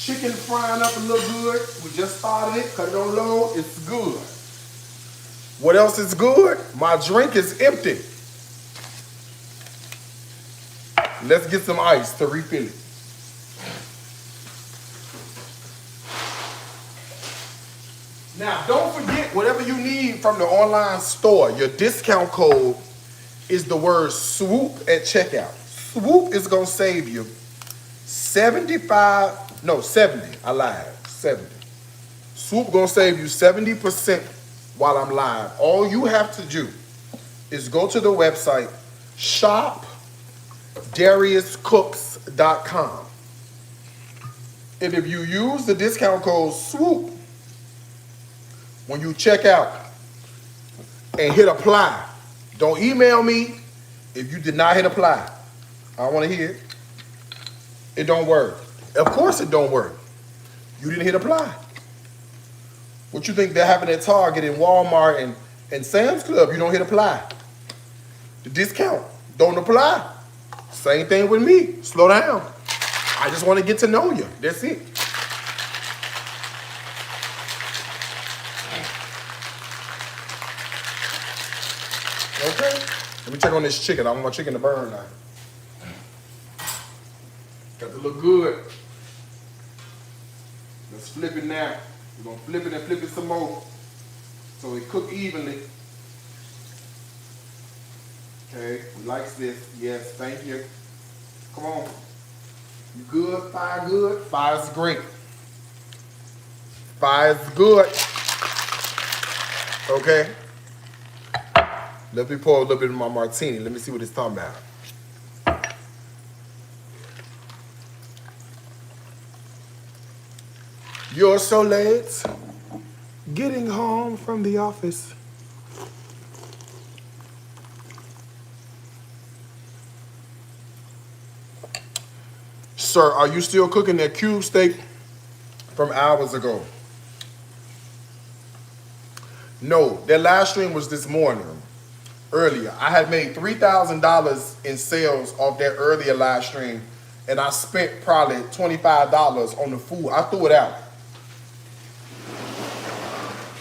Chicken frying up a little good. We just started it. Cut it on low. It's good. What else is good? My drink is empty. Let's get some ice to refill it. Now, don't forget, whatever you need from the online store, your discount code is the word SWOOP at checkout. SWOOP is going to save you 70. I lied, 70. SWOOP going to save you 70% while I'm live. All you have to do is go to the website, shopDariusCooks.com. And if you use the discount code SWOOP, when you check out and hit apply, don't email me if you did not hit apply. I don't want to hear it. It don't work. Of course it don't work. You didn't hit apply. What you think they're having at Target and Walmart and Sam's Club? You don't hit apply. The discount don't apply. Same thing with me. Slow down. I just want to get to know you. That's it. Okay. Let me check on this chicken. I want my chicken to burn now. Got to look good. Let's flip it now. We're going to flip it and flip it some more so it cook evenly. Okay, we like this. Yes, thank you. Come on. You good? Fire good? Fire's great. Fire's good. Okay. Let me pour a little bit of my martini. Let me see what it's talking about. You're so late. Getting home from the office. Sir, are you still cooking that cube steak from hours ago? No, that live stream was this morning, earlier. I had made $3,000 in sales off that earlier live stream, and I spent probably $25 on the food. I threw it out.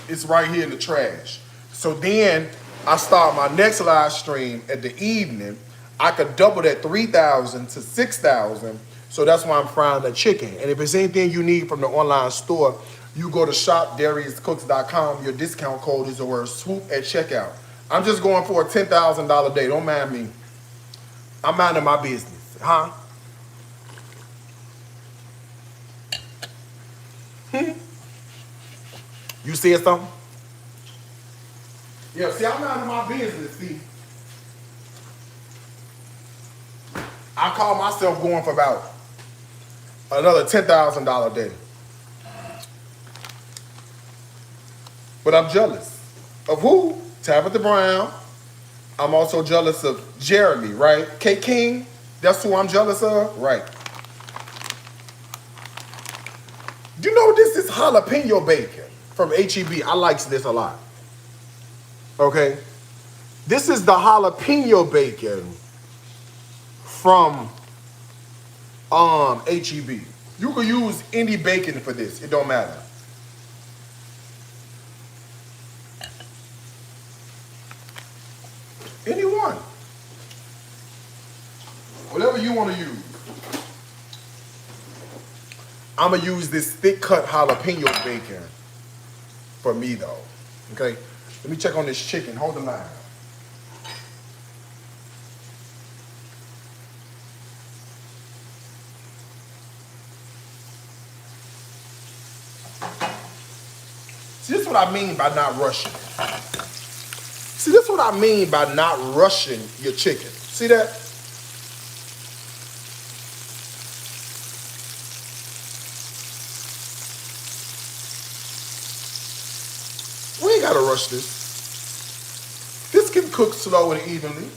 It's right here in the trash. So then I start my next live stream at the evening. I could double that 3,000 to 6,000. So that's why I'm frying the chicken. And if it's anything you need from the online store, you go to shopdariuscooks.com. Your discount code is the word swoop at checkout. I'm just going for a $10,000 day. Don't mind me. I'm minding my business. Huh? You see something? Yeah, see, I'm minding my business, see. I call myself going for about another $10,000 day. But I'm jealous. Of who? Tabitha Brown. I'm also jealous of Jeremy, right? K King, that's who I'm jealous of? Right. Do you know this is jalapeno bacon from HEB? I like this a lot. Okay? This is the jalapeno bacon from HEB. You can use any bacon for this. It don't matter. Anyone. Whatever you want to use. I'm going to use this thick cut jalapeno bacon for me though. Okay? Let me check on this chicken. Hold the line. See, this is what I mean by not rushing. See, this is what I mean by not rushing your chicken. See that? We ain't gotta rush this. This can cook slow and evenly.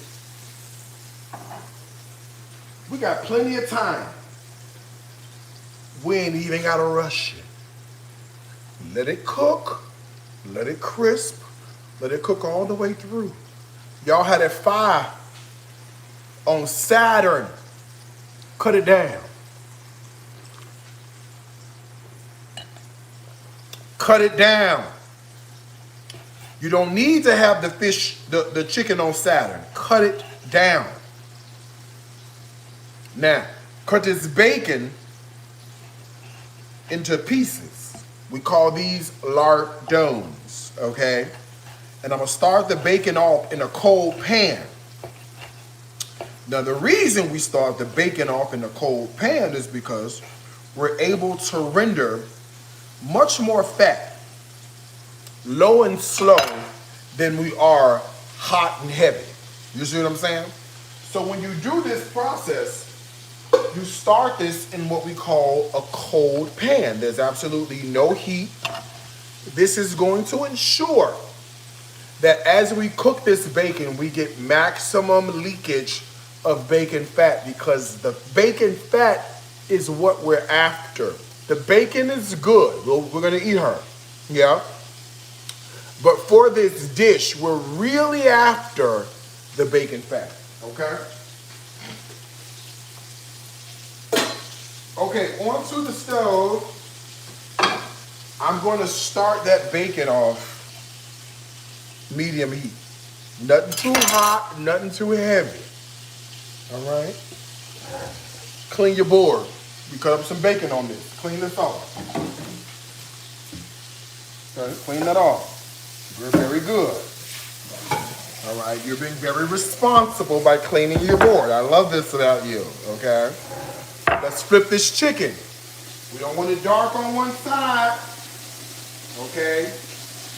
We got plenty of time. We ain't even gotta rush it. Let it cook, let it crisp, let it cook all the way through. Y'all had that fire on Saturn. Cut it down. Cut it down. You don't need to have the fish, the chicken on Saturn. Cut it down. Now, cut this bacon into pieces. We call these lardons, okay? And I'm gonna start the bacon off in a cold pan. Now the reason we start the bacon off in a cold pan is because we're able to render much more fat, low and slow, than we are hot and heavy. You see what I'm saying? So when you do this process, you start this in what we call a cold pan. There's absolutely no heat. This is going to ensure that as we cook this bacon, we get maximum leakage of bacon fat, because the bacon fat is what we're after. The bacon is good. We're going to eat her. Yeah? But for this dish, we're really after the bacon fat. Okay? Okay, onto the stove. I'm going to start that bacon off medium heat. Nothing too hot, nothing too heavy. All right. Clean your board. You cut up some bacon on this. Clean this off. Okay, clean that off. You're very good. All right, you're being very responsible by cleaning your board. I love this about you, okay? Let's flip this chicken. We don't want it dark on one side, okay?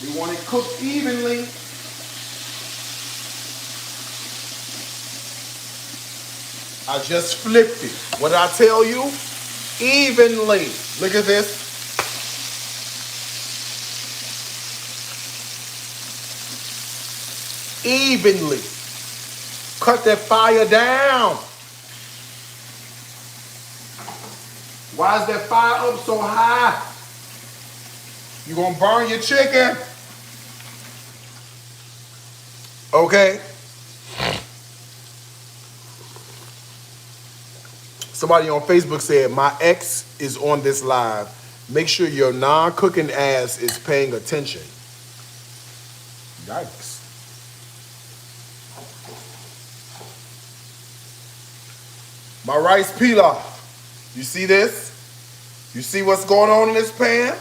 We want it cooked evenly. I just flipped it. What did I tell you? Evenly. Look at this. Evenly. Cut that fire down. Why is that fire up so high? You gonna burn your chicken? Okay. Somebody on Facebook said, my ex is on this live. Make sure your non-cooking ass is paying attention. Yikes. My rice pilaf. You see this? You see what's going on in this pan?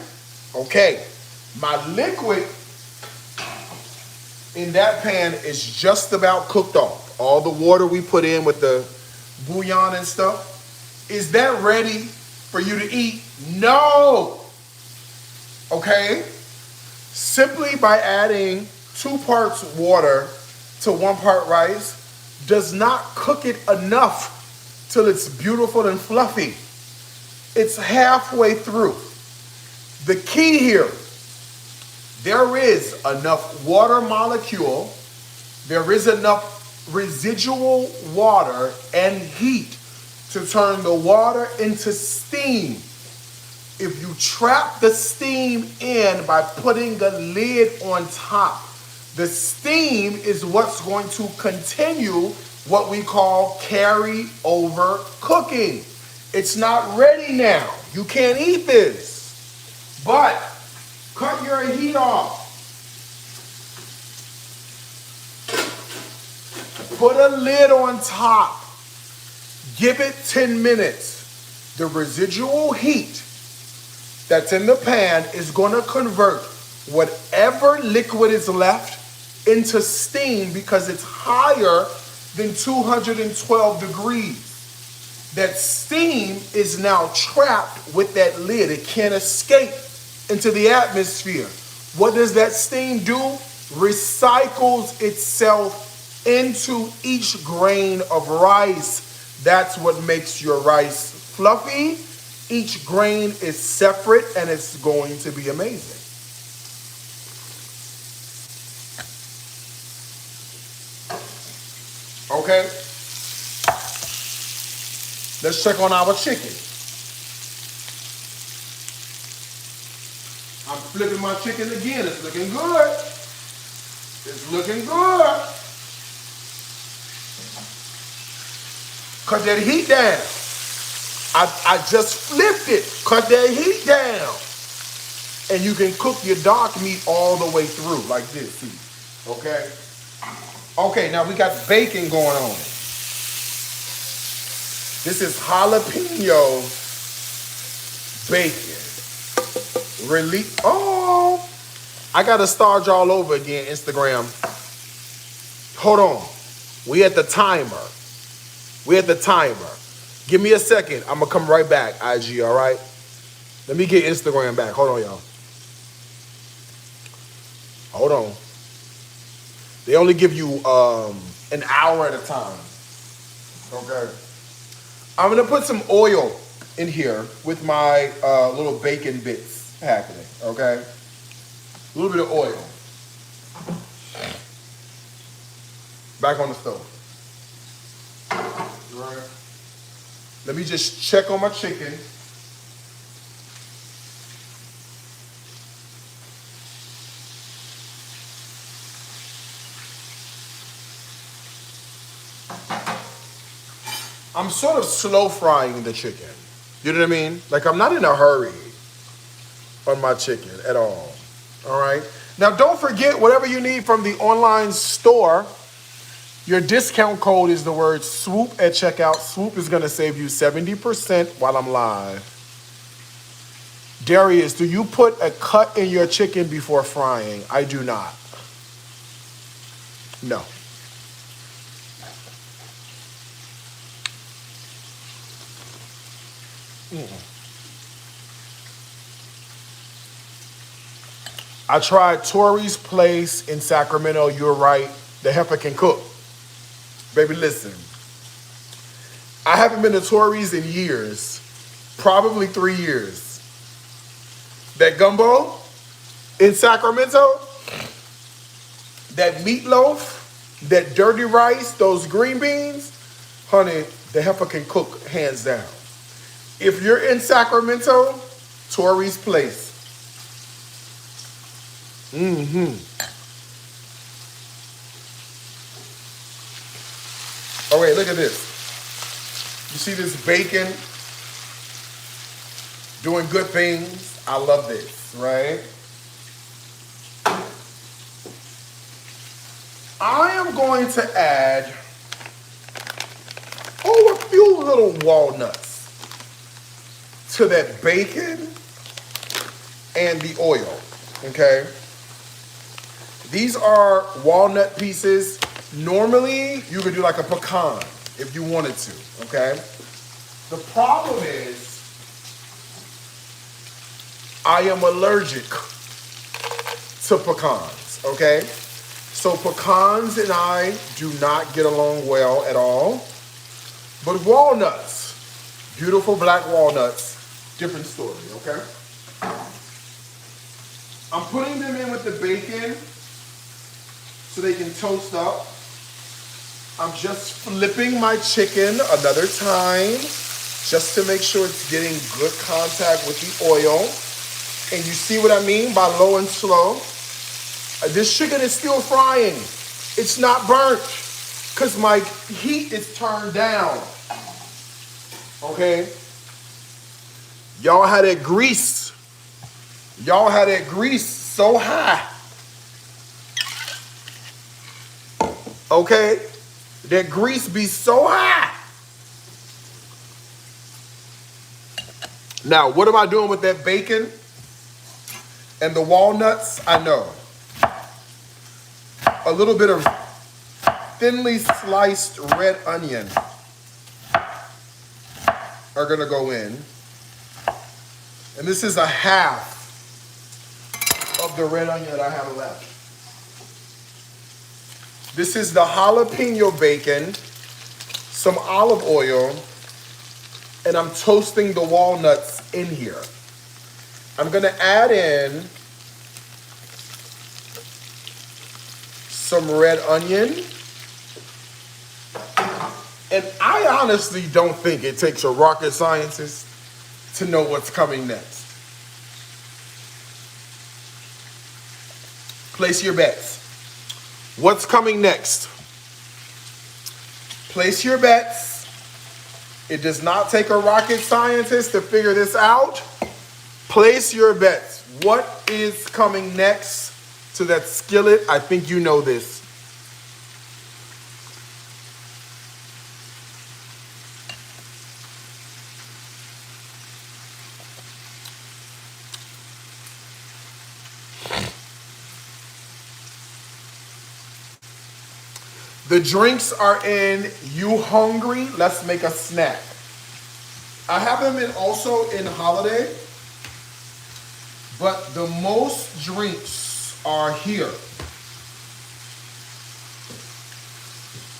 Okay. My liquid in that pan is just about cooked off. All the water we put in with the bouillon and stuff. Is that ready for you to eat? No. Okay? Simply by adding 2 parts water to 1 part rice does not cook it enough till it's beautiful and fluffy. It's halfway through. The key here, there is enough water molecule, there is enough residual water and heat to turn the water into steam. If you trap the steam in by putting the lid on top, the steam is what's going to continue what we call carry over cooking. It's not ready now. You can't eat this. But cut your heat off. Put a lid on top. Give it 10 minutes. The residual heat that's in the pan is going to convert whatever liquid is left into steam because it's higher than 212 degrees. That steam is now trapped with that lid. It can't escape into the atmosphere. What does that steam do? Recycles itself into each grain of rice. That's what makes your rice fluffy. Each grain is separate and it's going to be amazing. Okay? Let's check on our chicken. I'm flipping my chicken again. It's looking good. It's looking good. Cut that heat down. I just flipped it. Cut that heat down. And you can cook your dark meat all the way through like this. See? Okay? Okay, now we got bacon going on. This is jalapeno bacon. Oh, I got to start y'all over again, Instagram. Hold on. We at the timer. Give me a second. I'm going to come right back, IG, all right? Let me get Instagram back. Hold on, y'all. Hold on. They only give you an hour at a time. Okay. I'm going to put some oil in here with my little bacon bits happening, okay? A little bit of oil. Back on the stove. Right. Let me just check on my chicken. I'm sort of slow frying the chicken. You know what I mean? Like, I'm not in a hurry on my chicken at all. All right? Now, don't forget, whatever you need from the online store, your discount code is the word SWOOP at checkout. SWOOP is going to save you 70% while I'm live. Darius, do you put a cut in your chicken before frying? I do not. No. I tried Tori's place in Sacramento. You're right. The heifer can cook. Baby, listen. I haven't been to Tori's in years. Probably 3 years. That gumbo in Sacramento, that meatloaf, that dirty rice, those green beans, honey, the heifer can cook hands down. If you're in Sacramento, Tori's place. Oh wait, look at this. You see this bacon doing good things? I love this, right? I am going to add, a few little walnuts to that bacon and the oil, okay? These are walnut pieces. Normally, you could do like a pecan if you wanted to, okay? The problem is, I am allergic to pecans, okay? So pecans and I do not get along well at all. But walnuts, beautiful black walnuts, different story, okay? I'm putting them in with the bacon so they can toast up. I'm just flipping my chicken another time just to make sure it's getting good contact with the oil. And you see what I mean by low and slow? This chicken is still frying. It's not burnt because my heat is turned down. Okay? Y'all had that grease. Y'all had that grease so high. Okay? That grease be so high. Now, what am I doing with that bacon and the walnuts? I know. A little bit of thinly sliced red onion are gonna go in. And this is a half of the red onion that I have left. This is the jalapeno bacon, some olive oil, and I'm toasting the walnuts in here. I'm gonna add in some red onion. And I honestly don't think it takes a rocket scientist to know what's coming next. Place your bets. What's coming next? Place your bets. It does not take a rocket scientist to figure this out. Place your bets. What is coming next to that skillet? I think you know this. The drinks are in. You hungry? Let's make a snack. I have them in also in holiday, but the most drinks are here.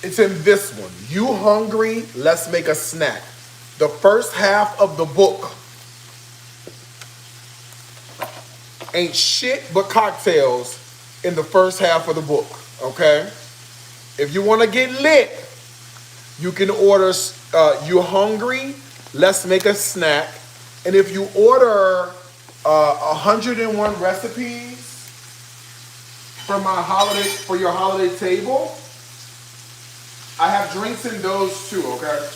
It's in this one. You hungry? Let's make a snack. The first half of the book ain't shit but cocktails in the first half of the book, okay? If you want to get lit, you can order You Hungry? Let's make a snack. And if you order 101 recipes for your holiday table, I have drinks in those too, okay?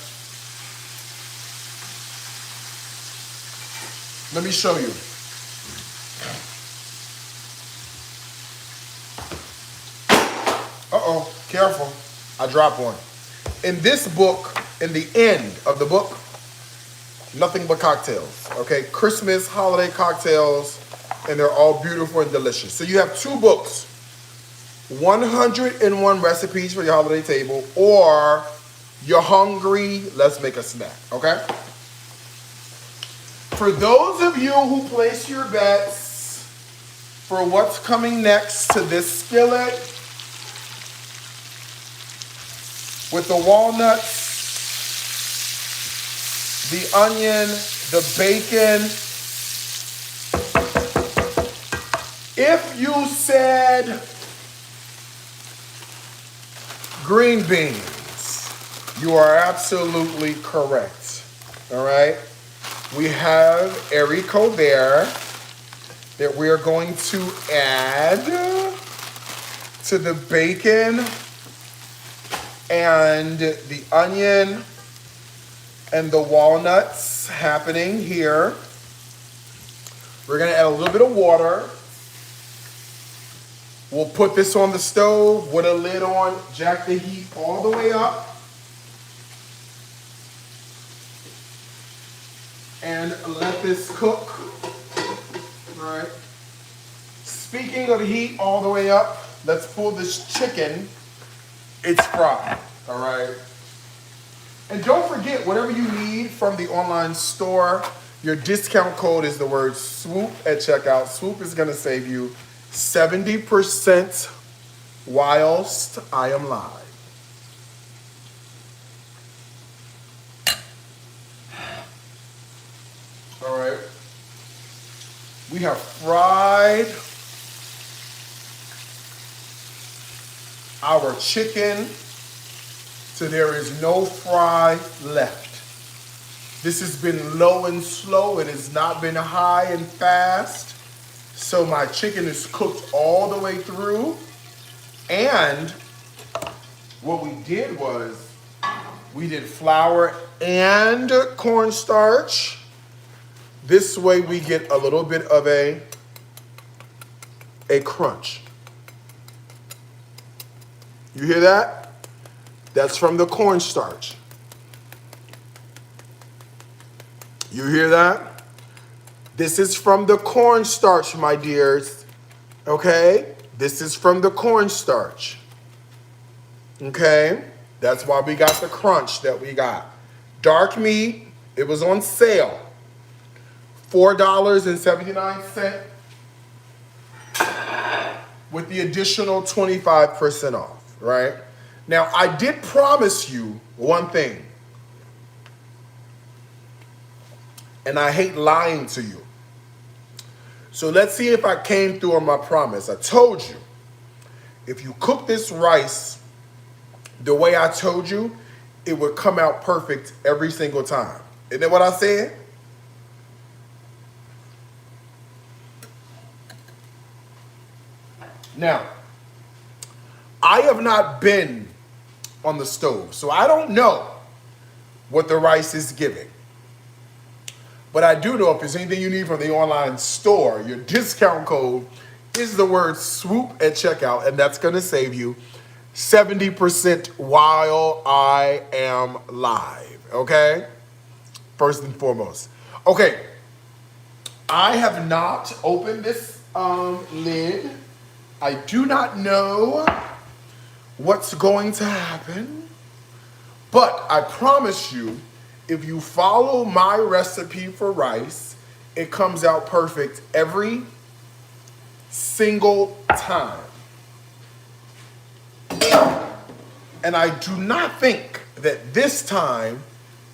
Let me show you. Uh-oh, careful. I dropped one. In this book, in the end of the book, nothing but cocktails, okay? Christmas, holiday cocktails, and they're all beautiful and delicious. So you have two books, 101 recipes for your holiday table, or you're hungry, let's make a snack, okay? For those of you who place your bets for what's coming next to this skillet, with the walnuts, the onion, the bacon. If you said green beans, you are absolutely correct. All right? We have haricot there that we are going to add to the bacon and the onion and the walnuts happening here. We're gonna add a little bit of water. We'll put this on the stove with a lid on, jack the heat all the way up. And let this cook. All right. Speaking of heat all the way up, let's pull this chicken. It's fried, all right? And don't forget, whatever you need from the online store, your discount code is the word SWOOP at checkout. SWOOP is gonna save you 70% whilst I am live. All right. We have fried our chicken so there is no fry left. This has been low and slow. It has not been high and fast. So my chicken is cooked all the way through. And what we did was we did flour and cornstarch. This way we get a little bit of a crunch. You hear that? That's from the cornstarch. You hear that? This is from the cornstarch, my dears. Okay? This is from the cornstarch. Okay? That's why we got the crunch that we got. Dark meat, it was on sale. $4.79 with the additional 25% off. Right? Now, I did promise you one thing. And I hate lying to you. So let's see if I came through on my promise. I told you, if you cook this rice the way I told you, it would come out perfect every single time. Isn't that what I said? Now, I have not been on the stove, so I don't know what the rice is giving. But I do know if there's anything you need from the online store, your discount code is the word SWOOP at checkout, and that's going to save you 70% while I am live, okay? First and foremost. Okay, I have not opened this lid. I do not know what's going to happen, but I promise you, if you follow my recipe for rice, it comes out perfect every single time. And I do not think that this time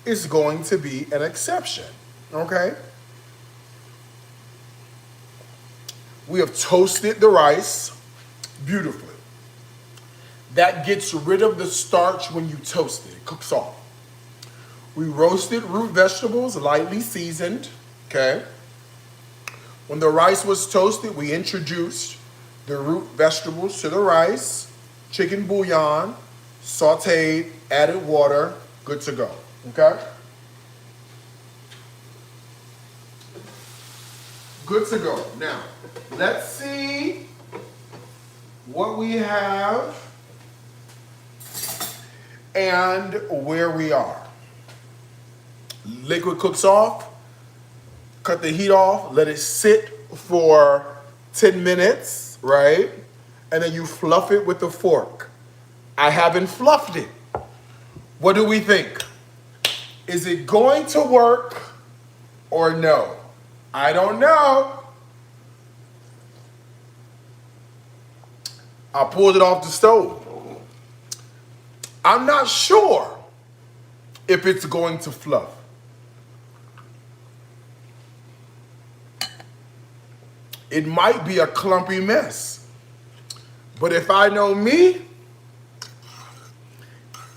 is going to be an exception, okay? We have toasted the rice beautifully. That gets rid of the starch when you toast it. It cooks off. We roasted root vegetables, lightly seasoned, okay? When the rice was toasted, we introduced the root vegetables to the rice, chicken bouillon, sauteed, added water, good to go, okay? Good to go. Now, let's see what we have and where we are. Liquid cooks off. Cut the heat off. Let it sit for 10 minutes, right? And then you fluff it with a fork. I haven't fluffed it. What do we think? Is it going to work or no? I don't know. I pulled it off the stove. I'm not sure if it's going to fluff. It might be a clumpy mess. But if I know me,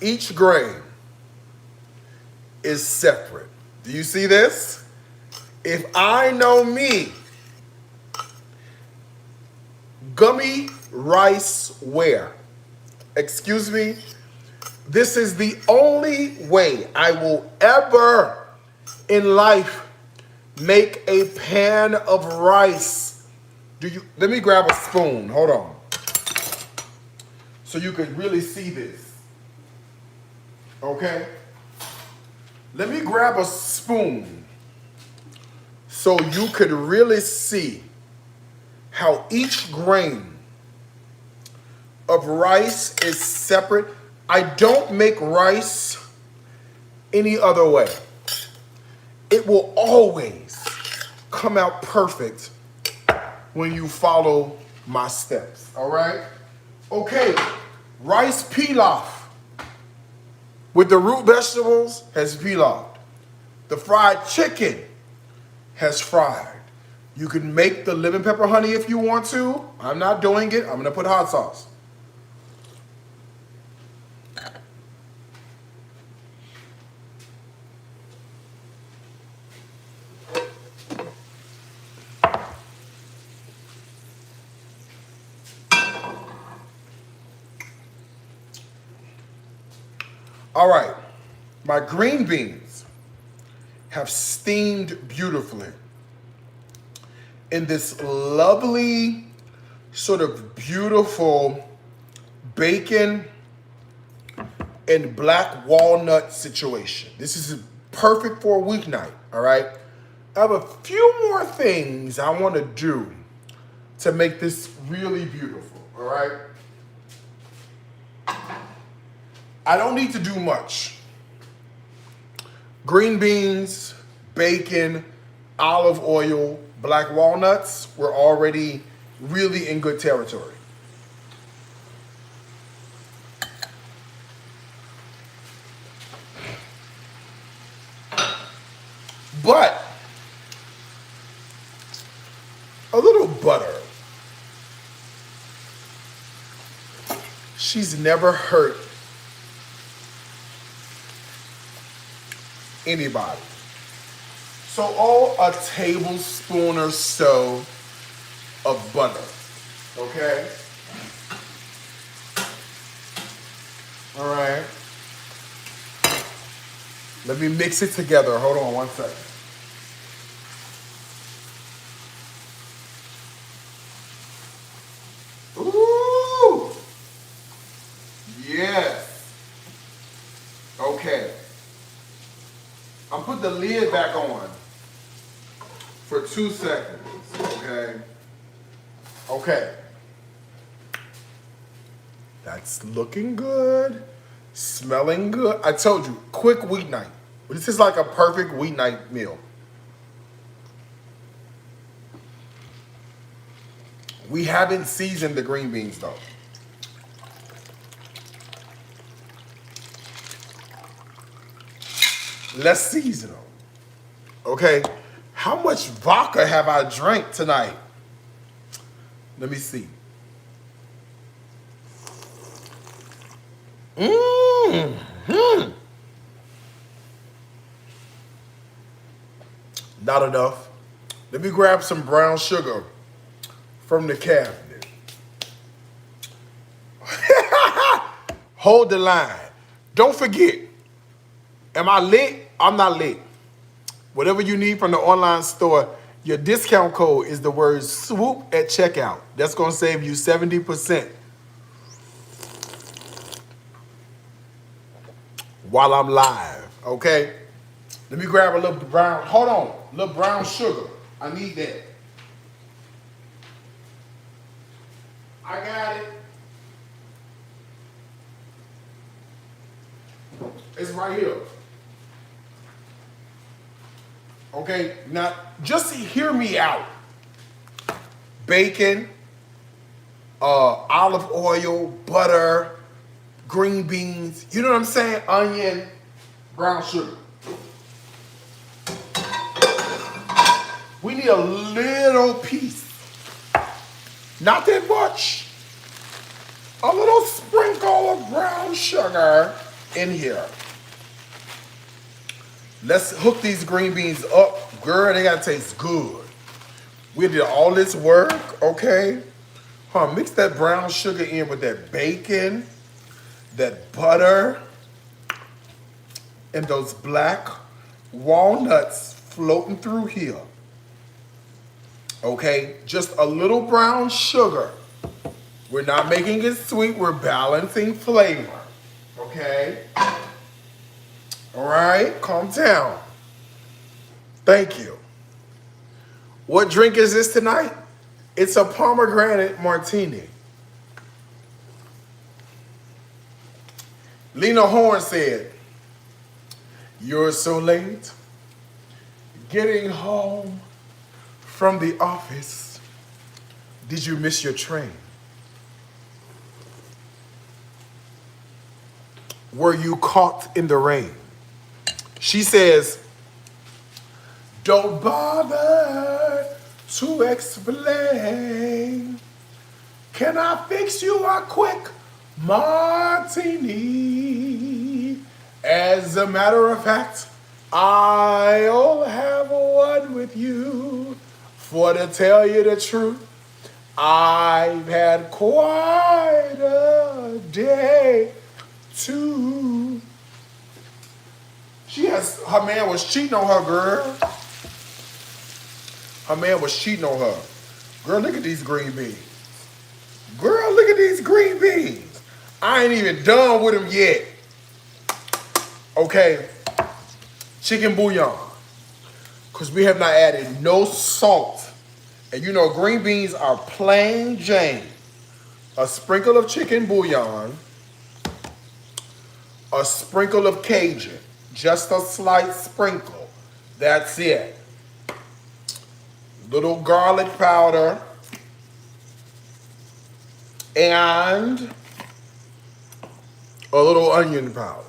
each grain is separate. Do you see this? If I know me, gummy rice ware. Excuse me? This is the only way I will ever in life make a pan of rice. Let me grab a spoon. Hold on. So you can really see this. Okay? Let me grab a spoon so you could really see how each grain of rice is separate. I don't make rice any other way. It will always come out perfect when you follow my steps, all right? Okay, rice pilaf with the root vegetables has pilaf. The fried chicken has fried. You can make the lemon pepper honey if you want to. I'm not doing it. I'm gonna put hot sauce. All right, my green beans have steamed beautifully in this lovely, sort of beautiful bacon and black walnut situation. This is perfect for a weeknight, all right? I have a few more things I want to do to make this really beautiful, all right? I don't need to do much. Green beans, bacon, olive oil, black walnuts, we're already really in good territory. But a little butter. She's never hurt anybody. So a tablespoon or so of butter, okay? All right. Let me mix it together. Hold on one second. Ooh! Yes. Okay. I'm putting the lid back on for 2 seconds, okay? Okay. That's looking good, smelling good. I told you, quick weeknight. This is like a perfect weeknight meal. We haven't seasoned the green beans though. Let's season them. Okay, how much vodka have I drank tonight? Let me see. Mm-hmm. Not enough. Let me grab some brown sugar from the cabinet. Hold the line. Don't forget. Am I lit? I'm not lit. Whatever you need from the online store Your discount code is the word swoop at checkout. That's going to save you 70% while I'm live, okay? Let me grab a little brown, hold on, little brown sugar. I need that. I got it. It's right here. Okay, now just hear me out. Bacon, olive oil, butter, green beans, you know what I'm saying? Onion, brown sugar. We need a little piece, not that much. A little sprinkle of brown sugar in here. Let's hook these green beans up. Girl, they gotta taste good. We did all this work, okay? Mix that brown sugar in with that bacon, that butter, and those black walnuts floating through here. Okay, just a little brown sugar. We're not making it sweet, we're balancing flavor. Okay? All right, calm down. Thank you. What drink is this tonight? It's a pomegranate martini. Lena Horne said, "You're so late getting home from the office. Did you miss your train? Were you caught in the rain?" She says, "Don't bother to explain. Can I fix you a quick martini? As a matter of fact, I'll have one with you. For to tell you the truth, I've had quite a day too." Her man was cheating on her, girl. Her man was cheating on her. Girl, look at these green beans. Girl, look at these green beans. I ain't even done with them yet. Okay, chicken bouillon. Because we have not added no salt. And you know, green beans are plain Jane. A sprinkle of chicken bouillon. A sprinkle of Cajun. Just a slight sprinkle. That's it. Little garlic powder. And a little onion powder.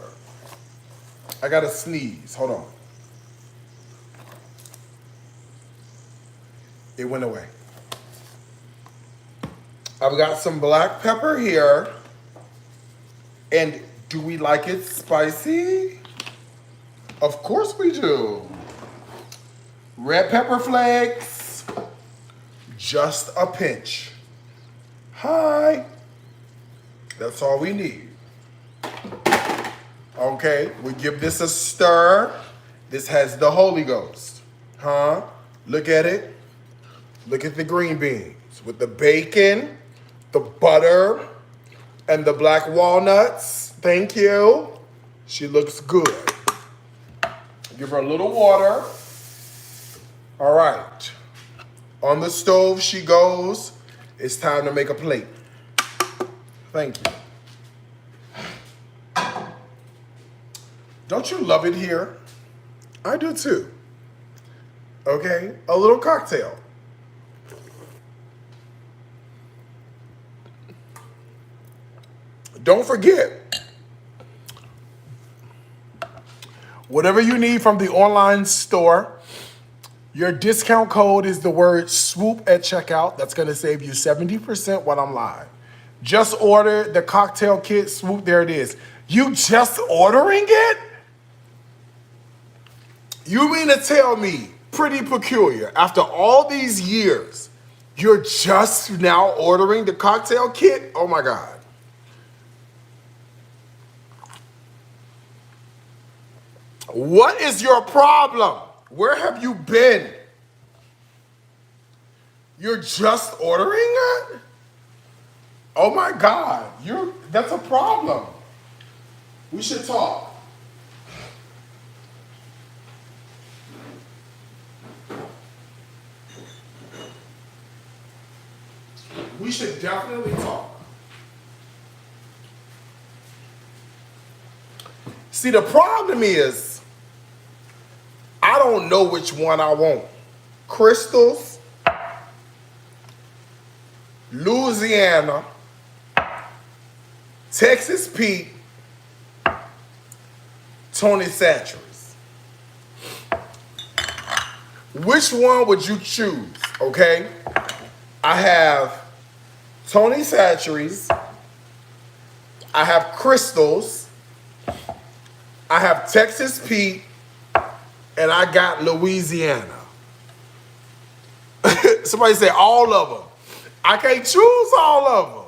I gotta sneeze. Hold on. It went away. I've got some black pepper here. And do we like it spicy? Of course we do. Red pepper flakes. Just a pinch. Hi. That's all we need. Okay, we give this a stir. This has the Holy Ghost. Look at it. Look at the green beans with the bacon, the butter, and the black walnuts. Thank you. She looks good. Give her a little water. All right. On the stove she goes. It's time to make a plate. Thank you. Don't you love it here? I do too. Okay, a little cocktail. Don't forget, whatever you need from the online store, your discount code is the word swoop at checkout. That's going to save you 70% while I'm live. Just order the cocktail kit, swoop, there it is. You just ordering it? You mean to tell me, pretty peculiar, after all these years, you're just now ordering the cocktail kit? Oh my God. What is your problem? Where have you been? You're just ordering it? Oh my God, that's a problem. We should talk. We should definitely talk. See, the problem is, I don't know which one I want. Crystals, Louisiana, Texas Pete, Tony Satchery's. Which one would you choose, okay? I have Tony Satchery's, I have Crystals, I have Texas Pete, and I got Louisiana. Somebody say all of them. I can't choose all of them.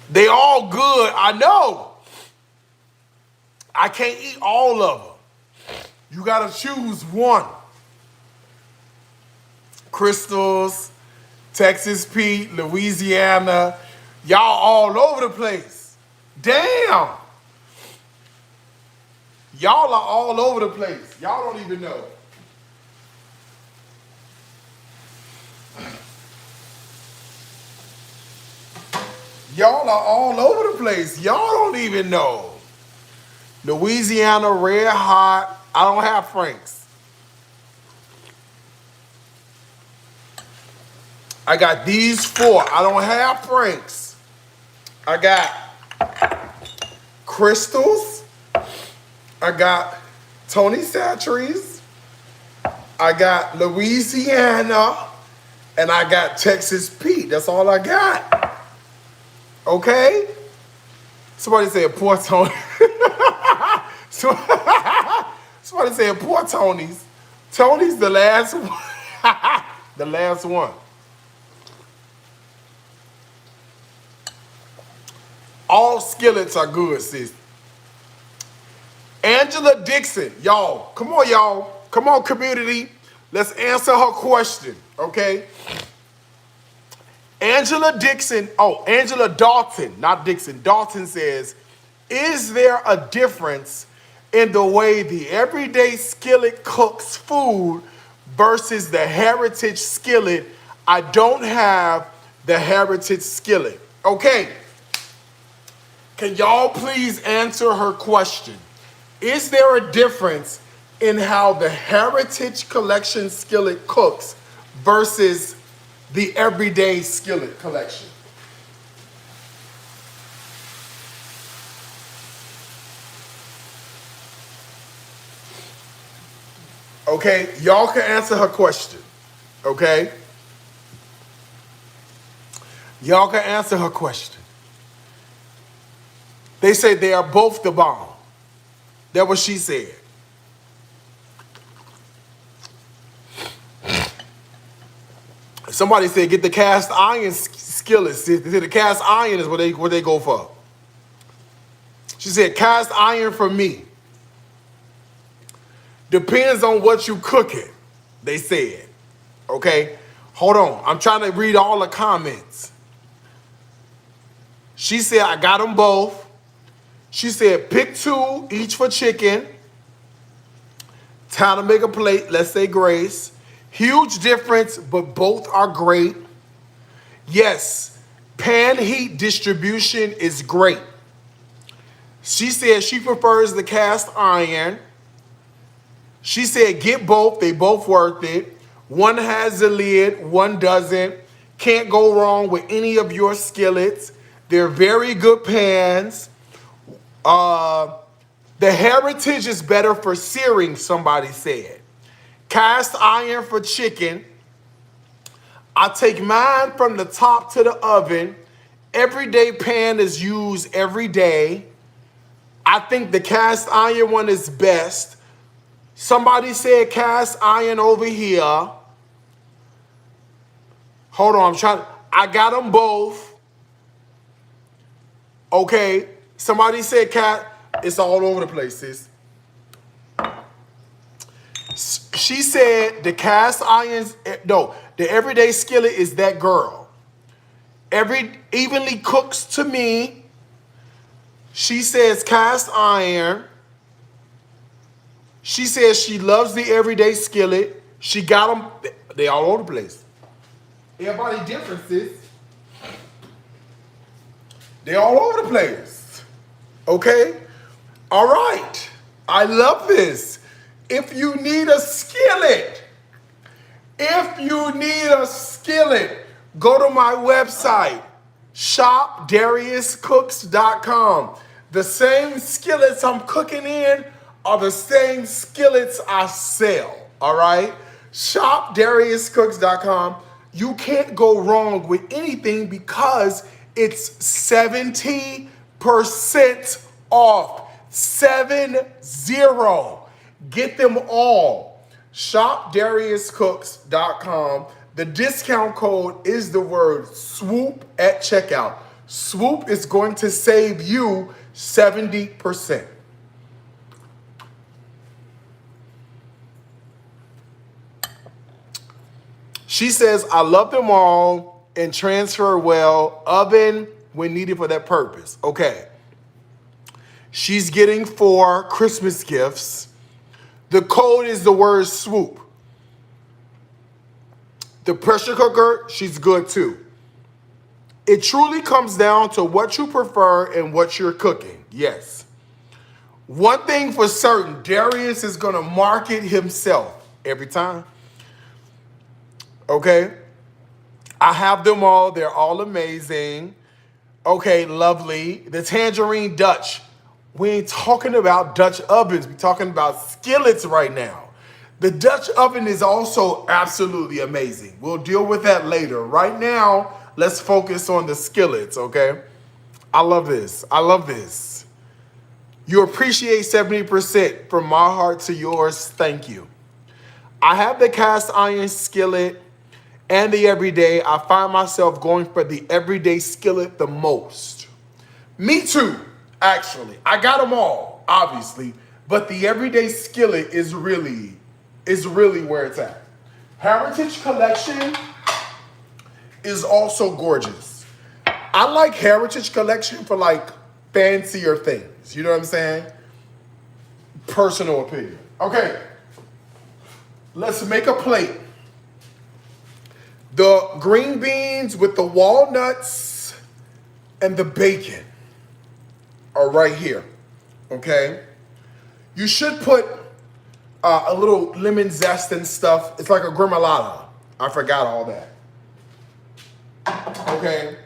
They all good, I know. I can't eat all of them. You gotta choose one. Crystals, Texas Pete, Louisiana. Y'all all over the place. Damn. Y'all are all over the place. Y'all don't even know. Y'all are all over the place. Y'all don't even know. Louisiana, Red Hot. I don't have Frank's. I got these four. I don't have Frank's. I got Crystals. I got Tony Satchery's. I got Louisiana. And I got Texas Pete. That's all I got. Okay? Somebody said poor Tony. Somebody said poor Tony's. Tony's the last one. The last one. All skillets are good, sis. Angela Dixon. Y'all, come on, y'all. Come on, community. Let's answer her question, okay? Angela Dalton, not Dixon. Dalton says, is there a difference in the way the everyday skillet cooks food versus the heritage skillet? I don't have the heritage skillet. Okay. Can y'all please answer her question? Is there a difference in how the Heritage Collection skillet cooks versus the everyday skillet collection? Okay, y'all can answer her question. Okay? Y'all can answer her question. They say they are both the bomb. That's what she said. Somebody said get the cast iron skillets. They said the cast iron is what they go for. She said cast iron for me. Depends on what you cook it, they said. Okay? Hold on. I'm trying to read all the comments. She said I got them both. She said pick two, each for chicken. Time to make a plate, let's say grace. Huge difference, but both are great. Yes, pan heat distribution is great. She said she prefers the cast iron. She said get both, they both worth it. One has a lid, one doesn't. Can't go wrong with any of your skillets. They're very good pans. The Heritage is better for searing, somebody said. Cast iron for chicken. I take mine from the top to the oven. Everyday pan is used every day. I think the cast iron one is best. Somebody said cast iron over here. Hold on, I got them both. Okay, somebody said it's all over the place, sis. she said the cast irons, no, the everyday skillet is that girl. Every evenly cooks to me. She says cast iron. She says she loves the everyday skillet. She got them, they all over the place. Everybody differences. They all over the place. Okay? All right. I love this. If you need a skillet, go to my website, shopdariuscooks.com. The same skillets I'm cooking in are the same skillets I sell. All right? Shopdariuscooks.com. You can't go wrong with anything because it's 70% off. 70. Get them all. Shopdariuscooks.com. The discount code is the word swoop at checkout. Swoop is going to save you 70%. She says, I love them all and transfer well. Oven when needed for that purpose. Okay. She's getting 4 Christmas gifts. The code is the word swoop. The pressure cooker, she's good too. It truly comes down to what you prefer and what you're cooking. Yes. One thing for certain, Darius is going to market himself every time. Okay? I have them all. They're all amazing. Okay, lovely. The Tangerine Dutch. We ain't talking about Dutch ovens. We're talking about skillets right now. The Dutch oven is also absolutely amazing. We'll deal with that later. Right now, let's focus on the skillets, okay? I love this. I love this. You appreciate 70% from my heart to yours. Thank you. I have the cast iron skillet and the everyday. I find myself going for the everyday skillet the most. Me too, actually. I got them all, obviously, but the everyday skillet is really where it's at. Heritage Collection is also gorgeous. I like Heritage Collection for like fancier things. You know what I'm saying? Personal opinion. Okay, let's make a plate. The green beans with the walnuts and the bacon are right here, okay? You should put a little lemon zest and stuff. It's like a gremolata. I forgot all that. Okay?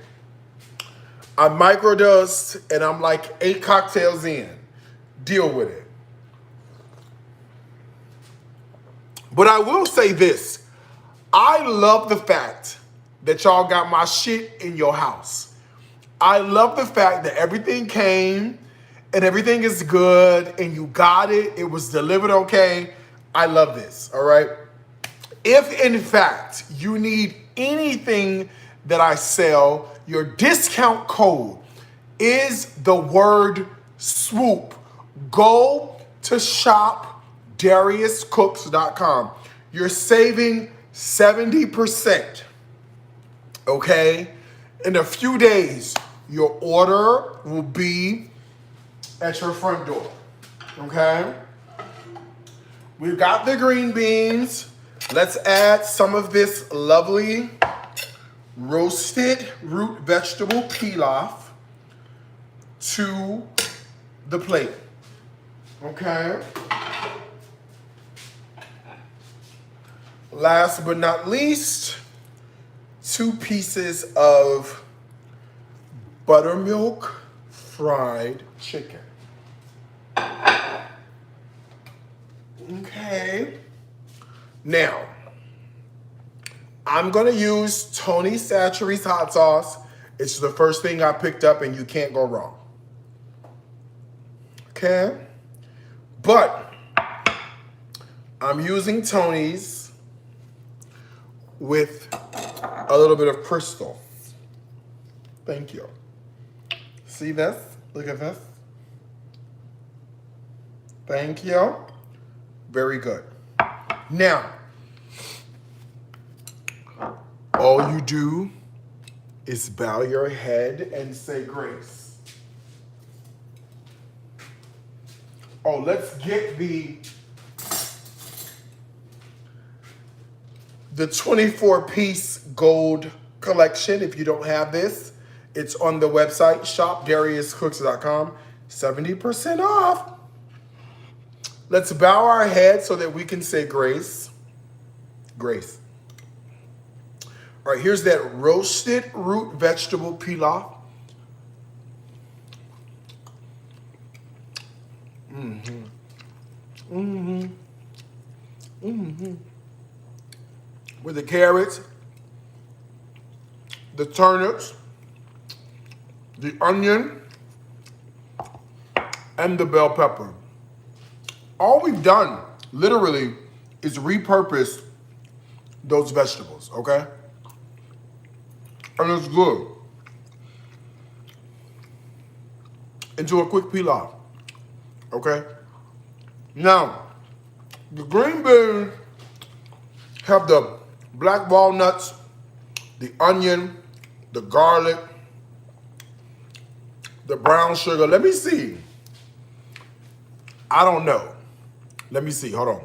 I microdosed and I'm like 8 cocktails in. Deal with it. But I will say this. I love the fact that y'all got my shit in your house. I love the fact that everything came and everything is good and you got it. It was delivered okay. I love this, all right? If, in fact, you need anything that I sell, your discount code is the word swoop. Go to shopdariuscooks.com. You're saving 70%, okay? In a few days, your order will be at your front door, okay? We've got the green beans. Let's add some of this lovely roasted root vegetable pilaf to the plate, okay? Last but not least, 2 pieces of buttermilk fried chicken. Okay. Now, I'm gonna use Tony Chachere's hot sauce. It's the first thing I picked up and you can't go wrong. Okay? But I'm using Tony's with a little bit of crystal. Thank you. See this? Look at this. Thank you. Very good. Now, all you do is bow your head and say grace. Oh, let's get the 24-piece gold collection. If you don't have this, it's on the website, shopdariuscooks.com. 70% off. Let's bow our head so that we can say grace. Grace. All right, here's that roasted root vegetable pilaf. With the carrots, the turnips, the onion, and the bell pepper. All we've done, literally, is repurpose those vegetables, okay? And it's good. Into a quick pilaf, okay? Now, the green beans have the black walnuts, the onion, the garlic, the brown sugar. Let me see. I don't know. Let me see. Hold on.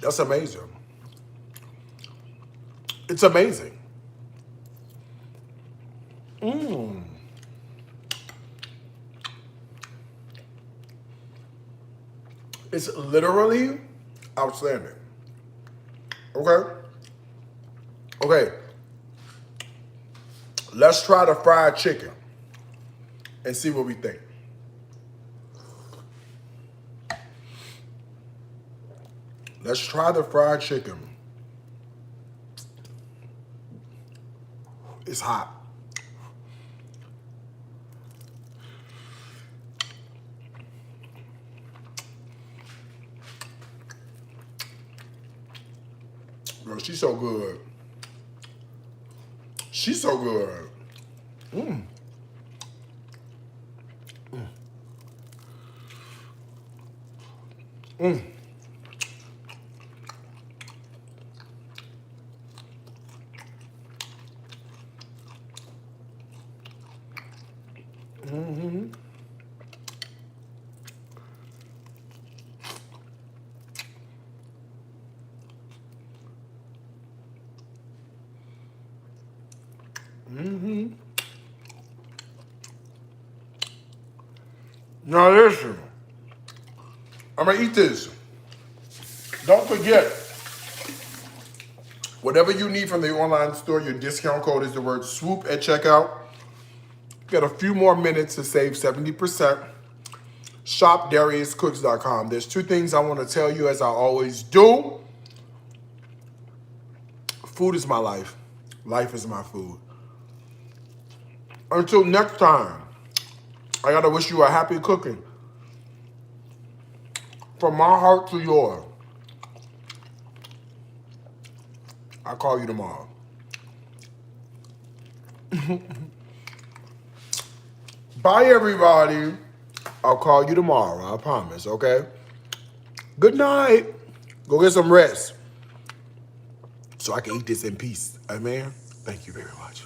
That's amazing. It's amazing. It's literally outstanding. Okay? Okay. Let's try the fried chicken and see what we think. Let's try the fried chicken. It's hot. Bro, she's so good. She's so good. Now listen, I'm gonna eat this. Don't forget, whatever you need from the online store, your discount code is the word SWOOP at checkout. Got a few more minutes to save 70%. ShopDariusCooks.com. There's two things I want to tell you, as I always do. Food is my life. Life is my food. Until next time, I gotta wish you a happy cooking. From my heart to yours. I'll call you tomorrow. Bye, everybody. I'll call you tomorrow, I promise, okay? Good night. Go get some rest so I can eat this in peace. Amen. Thank you very much.